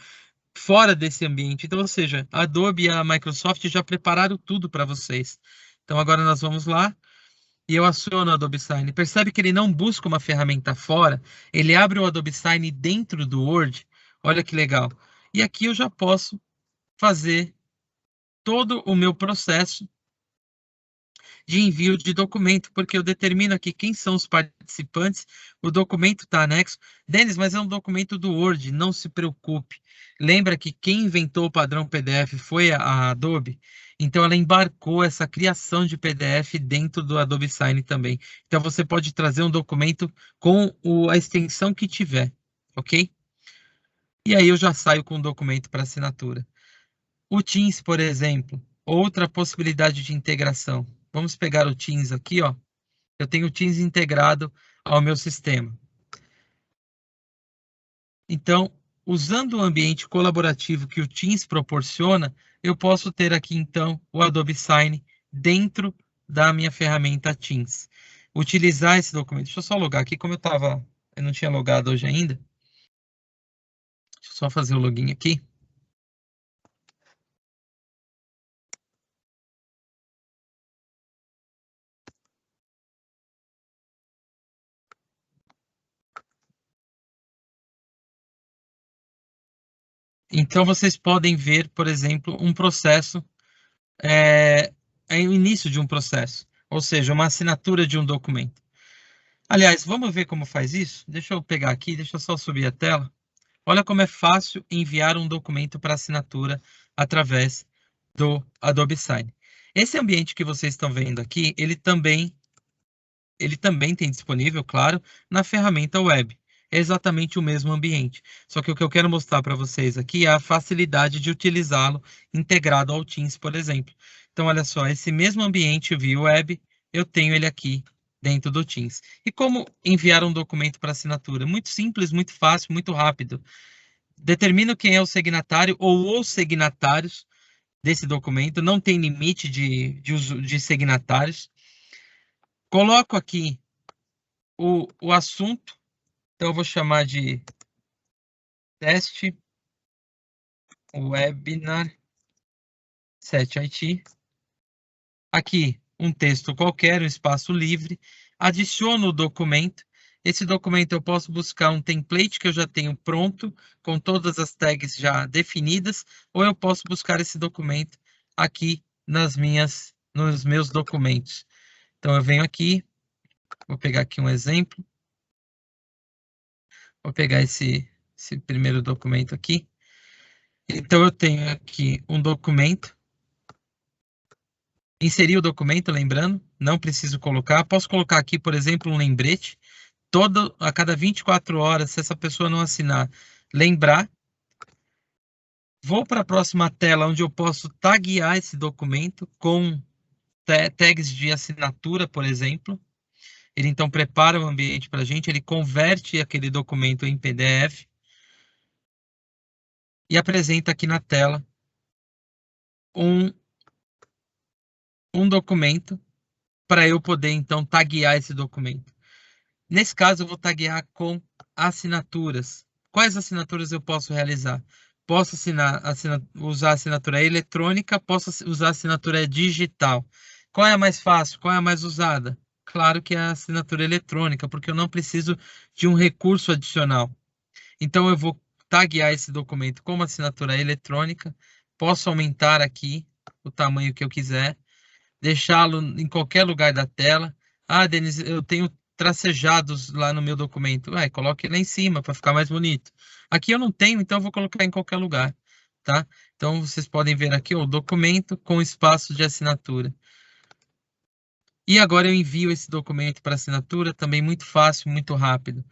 fora desse ambiente. Então, ou seja, a Adobe e a Microsoft já prepararam tudo para vocês. Então, agora nós vamos lá e eu aciono o Adobe Sign. Percebe que ele não busca uma ferramenta fora, ele abre o Adobe Sign dentro do Word. Olha que legal. E aqui eu já posso fazer todo o meu processo de envio de documento, porque eu determino aqui quem são os participantes, o documento está anexo. Denis, mas é um documento do Word, não se preocupe. Lembra que quem inventou o padrão PDF foi a Adobe, então ela embarcou essa criação de PDF dentro do Adobe Sign também. Então você pode trazer um documento com a extensão que tiver, ok? E aí eu já saio com o documento para assinatura. O Teams, por exemplo, outra possibilidade de integração. Vamos pegar o Teams aqui, ó. Eu tenho o Teams integrado ao meu sistema. Então, usando o ambiente colaborativo que o Teams proporciona, eu posso ter aqui, então, o Adobe Sign dentro da minha ferramenta Teams. Utilizar esse documento. Deixa eu só logar aqui, como eu não tinha logado hoje ainda. Deixa eu só fazer o login aqui. Então, vocês podem ver, por exemplo, um processo, é o início de um processo, ou seja, uma assinatura de um documento. Aliás, vamos ver como faz isso? Deixa eu pegar aqui, deixa eu só subir a tela. Olha como é fácil enviar um documento para assinatura através do Adobe Sign. Esse ambiente que vocês estão vendo aqui, ele também tem disponível, claro, na ferramenta web. É exatamente o mesmo ambiente. Só que o que eu quero mostrar para vocês aqui é a facilidade de utilizá-lo integrado ao Teams, por exemplo. Então, olha só, esse mesmo ambiente via web, eu tenho ele aqui dentro do Teams. E como enviar um documento para assinatura? Muito simples, muito fácil, muito rápido. Determino quem é o signatário ou os signatários desse documento. Não tem limite de uso de signatários. Coloco aqui o assunto, então eu vou chamar de teste webinar 7IT. Aqui um texto qualquer, um espaço livre, adiciono o documento. Esse documento eu posso buscar um template que eu já tenho pronto, com todas as tags já definidas, ou eu posso buscar esse documento aqui nos meus documentos. Então eu venho aqui, vou pegar aqui um exemplo. Vou pegar esse primeiro documento aqui. Então, eu tenho aqui um documento. Inserir o documento, lembrando, não preciso colocar. Posso colocar aqui, por exemplo, um lembrete. A cada 24 horas, se essa pessoa não assinar, lembrar. Vou para a próxima tela, onde eu posso taguear esse documento com tags de assinatura, por exemplo. Ele, então, prepara o ambiente para a gente. Ele converte aquele documento em PDF. E apresenta aqui na tela um documento para eu poder, então, taguear esse documento. Nesse caso, eu vou taguear com assinaturas. Quais assinaturas eu posso realizar? Posso usar assinatura eletrônica, posso usar assinatura digital. Qual é a mais fácil? Qual é a mais usada? Claro que é a assinatura eletrônica, porque eu não preciso de um recurso adicional. Então, eu vou taguear esse documento como assinatura eletrônica. Posso aumentar aqui o tamanho que eu quiser, deixá-lo em qualquer lugar da tela. Ah, Denis, eu tenho tracejados lá no meu documento. Coloque lá em cima para ficar mais bonito. Aqui eu não tenho, então eu vou colocar em qualquer lugar, tá? Então, vocês podem ver aqui o documento com espaço de assinatura. E agora eu envio esse documento para assinatura, também muito fácil, muito rápido.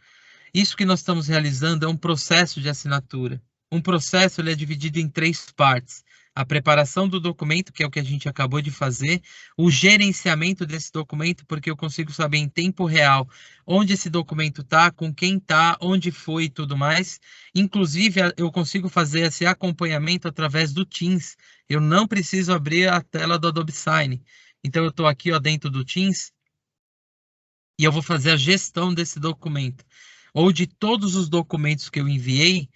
Isso que nós estamos realizando é um processo de assinatura. Um processo ele é dividido em 3 partes. A preparação do documento, que é o que a gente acabou de fazer, o gerenciamento desse documento, porque eu consigo saber em tempo real onde esse documento está, com quem está, onde foi e tudo mais. Inclusive, eu consigo fazer esse acompanhamento através do Teams. Eu não preciso abrir a tela do Adobe Sign. Então, eu estou aqui ó, dentro do Teams e eu vou fazer a gestão desse documento. Ou de todos os documentos que eu enviei,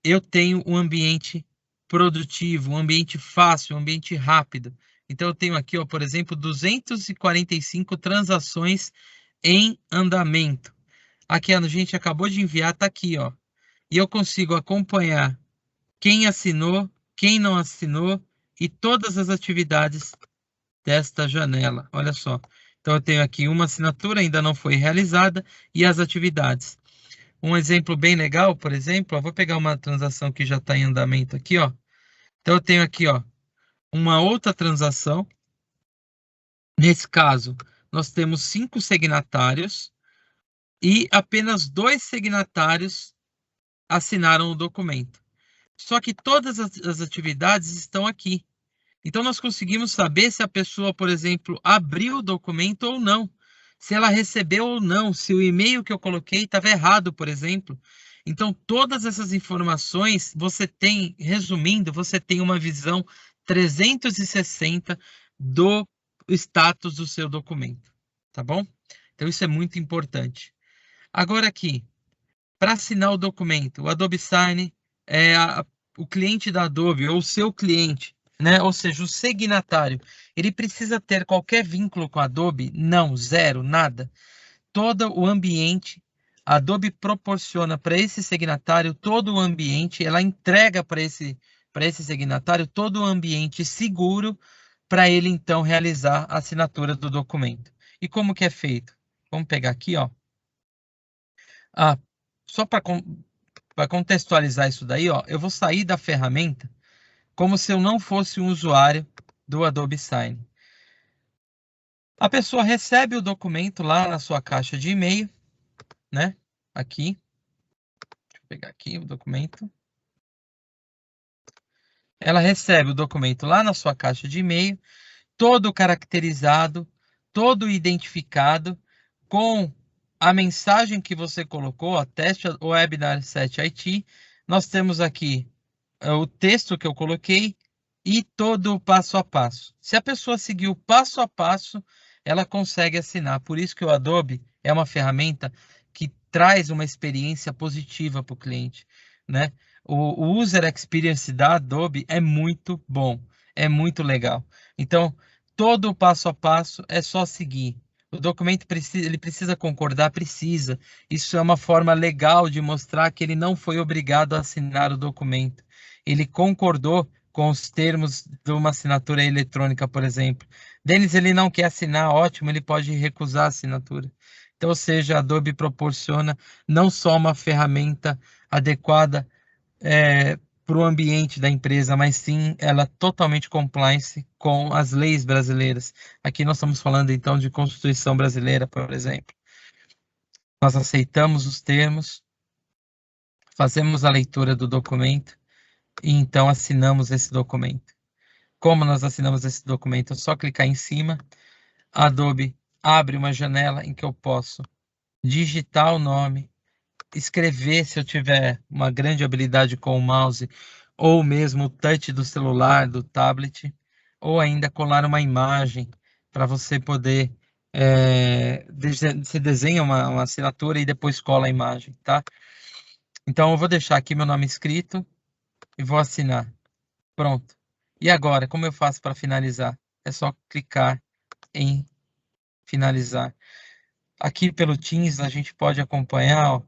eu tenho um ambiente produtivo, um ambiente fácil, um ambiente rápido. Então, eu tenho aqui, ó, por exemplo, 245 transações em andamento. Aqui a gente acabou de enviar, está aqui, ó. E eu consigo acompanhar quem assinou, quem não assinou e todas as atividades desta janela. Olha só. Então, eu tenho aqui uma assinatura, ainda não foi realizada, e as atividades. Um exemplo bem legal, por exemplo, eu vou pegar uma transação que já está em andamento aqui, ó. Então, eu tenho aqui, ó, uma outra transação. Nesse caso, nós temos 5 signatários e apenas 2 signatários assinaram o documento. Só que todas as atividades estão aqui. Então, nós conseguimos saber se a pessoa, por exemplo, abriu o documento ou não, se ela recebeu ou não, se o e-mail que eu coloquei estava errado, por exemplo. Então, todas essas informações, você tem, resumindo, você tem uma visão 360 do status do seu documento, tá bom? Então, isso é muito importante. Agora aqui, para assinar o documento, o Adobe Sign é o cliente da Adobe ou o seu cliente, né? Ou seja, o signatário, ele precisa ter qualquer vínculo com a Adobe? Não, zero, nada. Todo o ambiente, a Adobe proporciona para esse signatário todo o ambiente, ela entrega para esse signatário todo o ambiente seguro para ele então realizar a assinatura do documento. E como que é feito? Vamos pegar aqui, ó. Só para contextualizar isso daí, ó, eu vou sair da ferramenta como se eu não fosse um usuário do Adobe Sign. A pessoa recebe o documento lá na sua caixa de e-mail, né? Aqui. Deixa eu pegar aqui o documento. Ela recebe o documento lá na sua caixa de e-mail, todo caracterizado, todo identificado, com a mensagem que você colocou, a teste Webinar 7 IT. Nós temos aqui o texto que eu coloquei e todo o passo a passo. Se a pessoa seguir o passo a passo, ela consegue assinar. Por isso que o Adobe é uma ferramenta que traz uma experiência positiva para o cliente, né? O User Experience da Adobe é muito bom, é muito legal. Então, todo o passo a passo é só seguir. O documento ele precisa concordar? Precisa. Isso é uma forma legal de mostrar que ele não foi obrigado a assinar o documento. Ele concordou com os termos de uma assinatura eletrônica, por exemplo. Denis, ele não quer assinar, ótimo, ele pode recusar a assinatura. Então, ou seja, a Adobe proporciona não só uma ferramenta adequada para o ambiente da empresa, mas sim ela é totalmente compliance com as leis brasileiras. Aqui nós estamos falando então de Constituição brasileira, por exemplo. Nós aceitamos os termos, fazemos a leitura do documento e então assinamos esse documento. Como nós assinamos esse documento? É só clicar em cima, a Adobe abre uma janela em que eu posso digitar o nome, escrever se eu tiver uma grande habilidade com o mouse, ou mesmo o touch do celular, do tablet, ou ainda colar uma imagem para você poder você desenha uma assinatura e depois cola a imagem, tá? Então eu vou deixar aqui meu nome escrito e vou assinar. Pronto. E agora, como eu faço para finalizar? É só clicar em finalizar. Aqui pelo Teams a gente pode acompanhar, ó,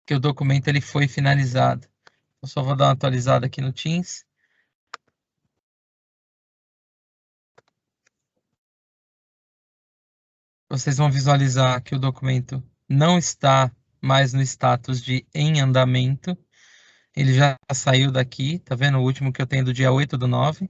que o documento ele foi finalizado. Eu só vou dar uma atualizada aqui no Teams. Vocês vão visualizar que o documento não está mais no status de em andamento. Ele já saiu daqui, tá vendo? O último que eu tenho do dia 8/9.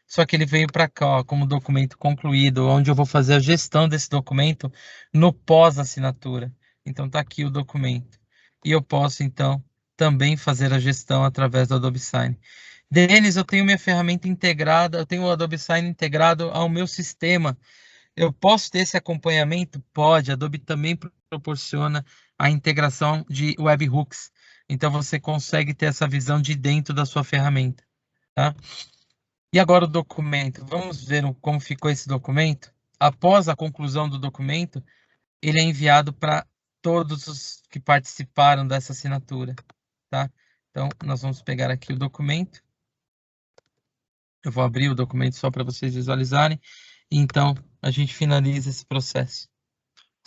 só que ele veio para cá, ó, como documento concluído, onde eu vou fazer a gestão desse documento no pós-assinatura. Então tá aqui o documento. E eu posso, então, também fazer a gestão através do Adobe Sign. Denis, eu tenho minha ferramenta integrada, eu tenho o Adobe Sign integrado ao meu sistema. Eu posso ter esse acompanhamento? Pode. A Adobe também proporciona a integração de webhooks. Então você consegue ter essa visão de dentro da sua ferramenta, tá? E agora o documento. Vamos ver como ficou esse documento. Após a conclusão do documento, ele é enviado para todos os que participaram dessa assinatura, tá? Então, nós vamos pegar aqui o documento. Eu vou abrir o documento só para vocês visualizarem. E então, a gente finaliza esse processo.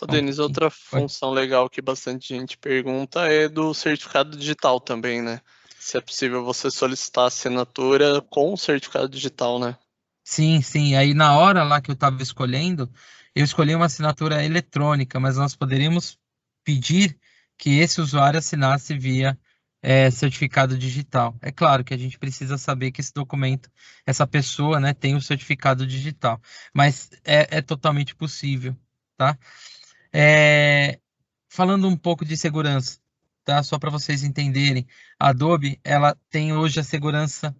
Ô, Só um Denis, pouquinho. outra Oi. função legal que bastante gente pergunta é do certificado digital também, né? Se é possível você solicitar a assinatura com o certificado digital, né? Sim, sim. Aí na hora lá que eu estava escolhendo, eu escolhi uma assinatura eletrônica, mas nós poderíamos pedir que esse usuário assinasse via certificado digital. É claro que a gente precisa saber que esse documento, essa pessoa, né, tem o certificado digital, mas é totalmente possível, tá? Falando um pouco de segurança, tá? Só para vocês entenderem, a Adobe, ela tem hoje a segurança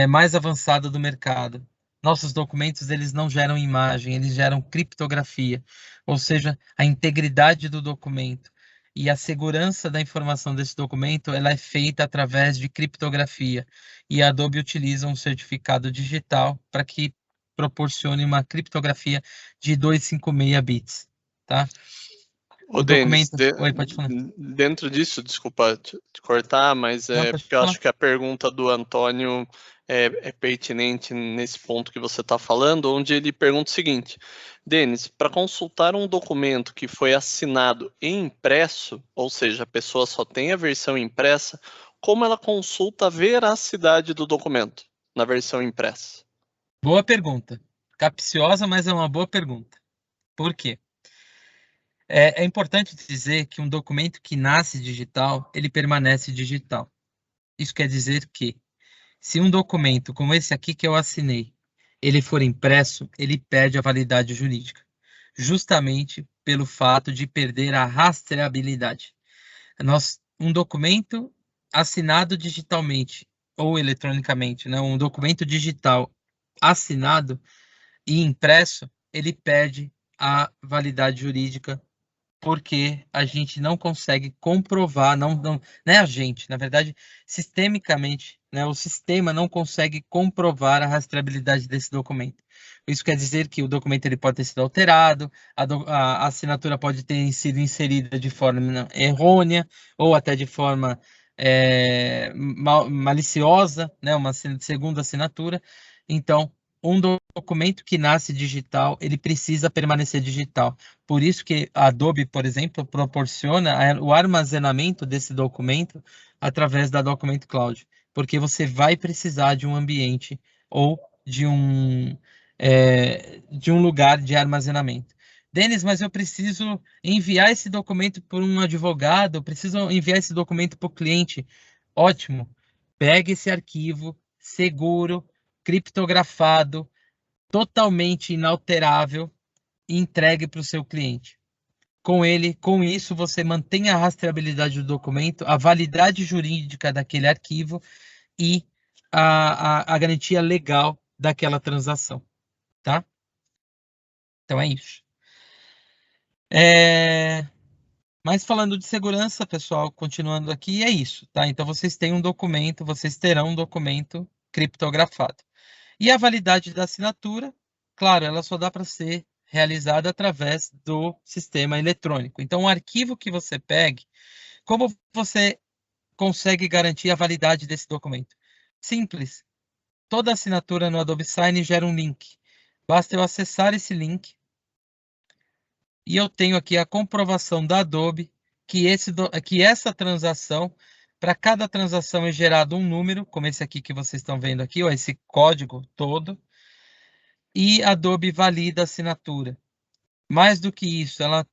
mais avançada do mercado. Nossos documentos, eles não geram imagem, eles geram criptografia, ou seja, a integridade do documento e a segurança da informação desse documento, ela é feita através de criptografia. E a Adobe utiliza um certificado digital para que proporcione uma criptografia de 256 bits, tá? Ô, O Denis, documento... Oi, pode falar. dentro disso, desculpa te cortar, mas Não, é pode porque eu falar. acho que a pergunta do Antônio é pertinente nesse ponto que você está falando, onde ele pergunta o seguinte: Denis, para consultar um documento que foi assinado e impresso, ou seja, a pessoa só tem a versão impressa, como ela consulta a veracidade do documento na versão impressa? Boa pergunta. Capciosa, mas é uma boa pergunta. Por quê? É importante dizer que um documento que nasce digital, ele permanece digital. Isso quer dizer que, se um documento como esse aqui que eu assinei, ele for impresso, ele perde a validade jurídica, justamente pelo fato de perder a rastreabilidade. Um documento assinado digitalmente ou eletronicamente, né, um documento digital assinado e impresso, ele perde a validade jurídica porque a gente não consegue comprovar, não é a gente, na verdade, sistemicamente, né, o sistema não consegue comprovar a rastreabilidade desse documento. Isso quer dizer que o documento ele pode ter sido alterado, a assinatura pode ter sido inserida de forma errônea ou até de forma maliciosa, né, uma segunda assinatura. Então, um documento que nasce digital, ele precisa permanecer digital. Por isso que a Adobe, por exemplo, proporciona o armazenamento desse documento através da Document Cloud, porque você vai precisar de um ambiente ou de um lugar de armazenamento. Denis, mas eu preciso enviar esse documento para um advogado, eu preciso enviar esse documento para o cliente. Ótimo. Pegue esse arquivo seguro, criptografado, totalmente inalterável e entregue para o seu cliente. Com isso, você mantém a rastreabilidade do documento, a validade jurídica daquele arquivo e a garantia legal daquela transação, tá? Então é isso. Mas falando de segurança, pessoal, continuando aqui, é isso, tá? Então vocês têm um documento, vocês terão um documento criptografado. E a validade da assinatura, claro, ela só dá para ser realizada através do sistema eletrônico. Então, o arquivo que você pegue, como você consegue garantir a validade desse documento? Simples. Toda assinatura no Adobe Sign gera um link. Basta eu acessar esse link e eu tenho aqui a comprovação da Adobe que essa transação, para cada transação é gerado um número, como esse aqui que vocês estão vendo aqui, ó, esse código todo, e Adobe valida a assinatura. Mais do que isso, ela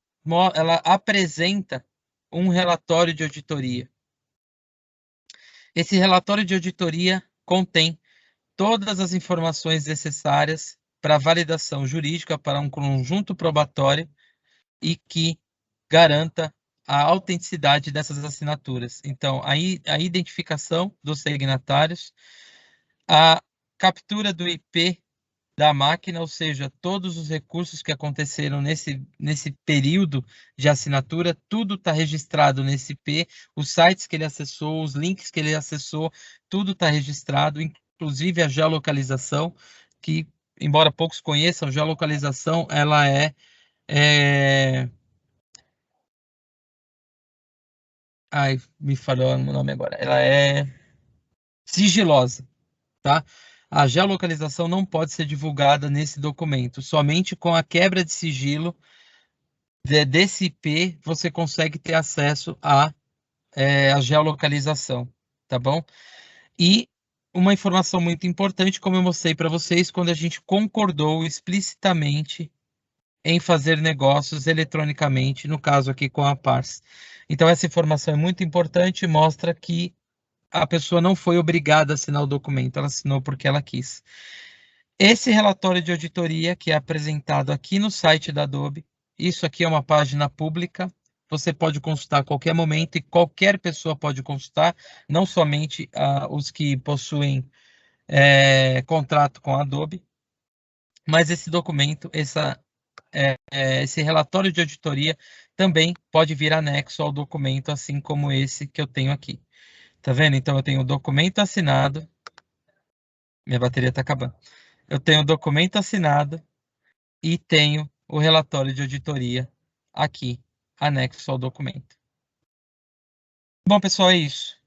apresenta um relatório de auditoria. Esse relatório de auditoria contém todas as informações necessárias para validação jurídica para um conjunto probatório e que garanta a autenticidade dessas assinaturas. Então, a identificação dos signatários, a captura do IP da máquina, ou seja, todos os recursos que aconteceram nesse período de assinatura, tudo está registrado nesse IP, os sites que ele acessou, os links que ele acessou, tudo está registrado, inclusive a geolocalização, que, embora poucos conheçam, geolocalização, ela Ai, me falhou o nome agora. Ela é sigilosa, tá? A geolocalização não pode ser divulgada nesse documento. Somente com a quebra de sigilo desse IP você consegue ter acesso à geolocalização, tá bom? E uma informação muito importante, como eu mostrei para vocês, quando a gente concordou explicitamente em fazer negócios eletronicamente, no caso aqui com a Pars. Então, essa informação é muito importante, mostra que a pessoa não foi obrigada a assinar o documento, ela assinou porque ela quis. Esse relatório de auditoria que é apresentado aqui no site da Adobe, isso aqui é uma página pública, você pode consultar a qualquer momento e qualquer pessoa pode consultar, não somente os que possuem contrato com a Adobe, mas esse documento, esse relatório de auditoria também pode vir anexo ao documento, assim como esse que eu tenho aqui. Tá vendo? Então, eu tenho o documento assinado. Minha bateria está acabando. Eu tenho o documento assinado e tenho o relatório de auditoria aqui, anexo ao documento. Bom, pessoal, é isso.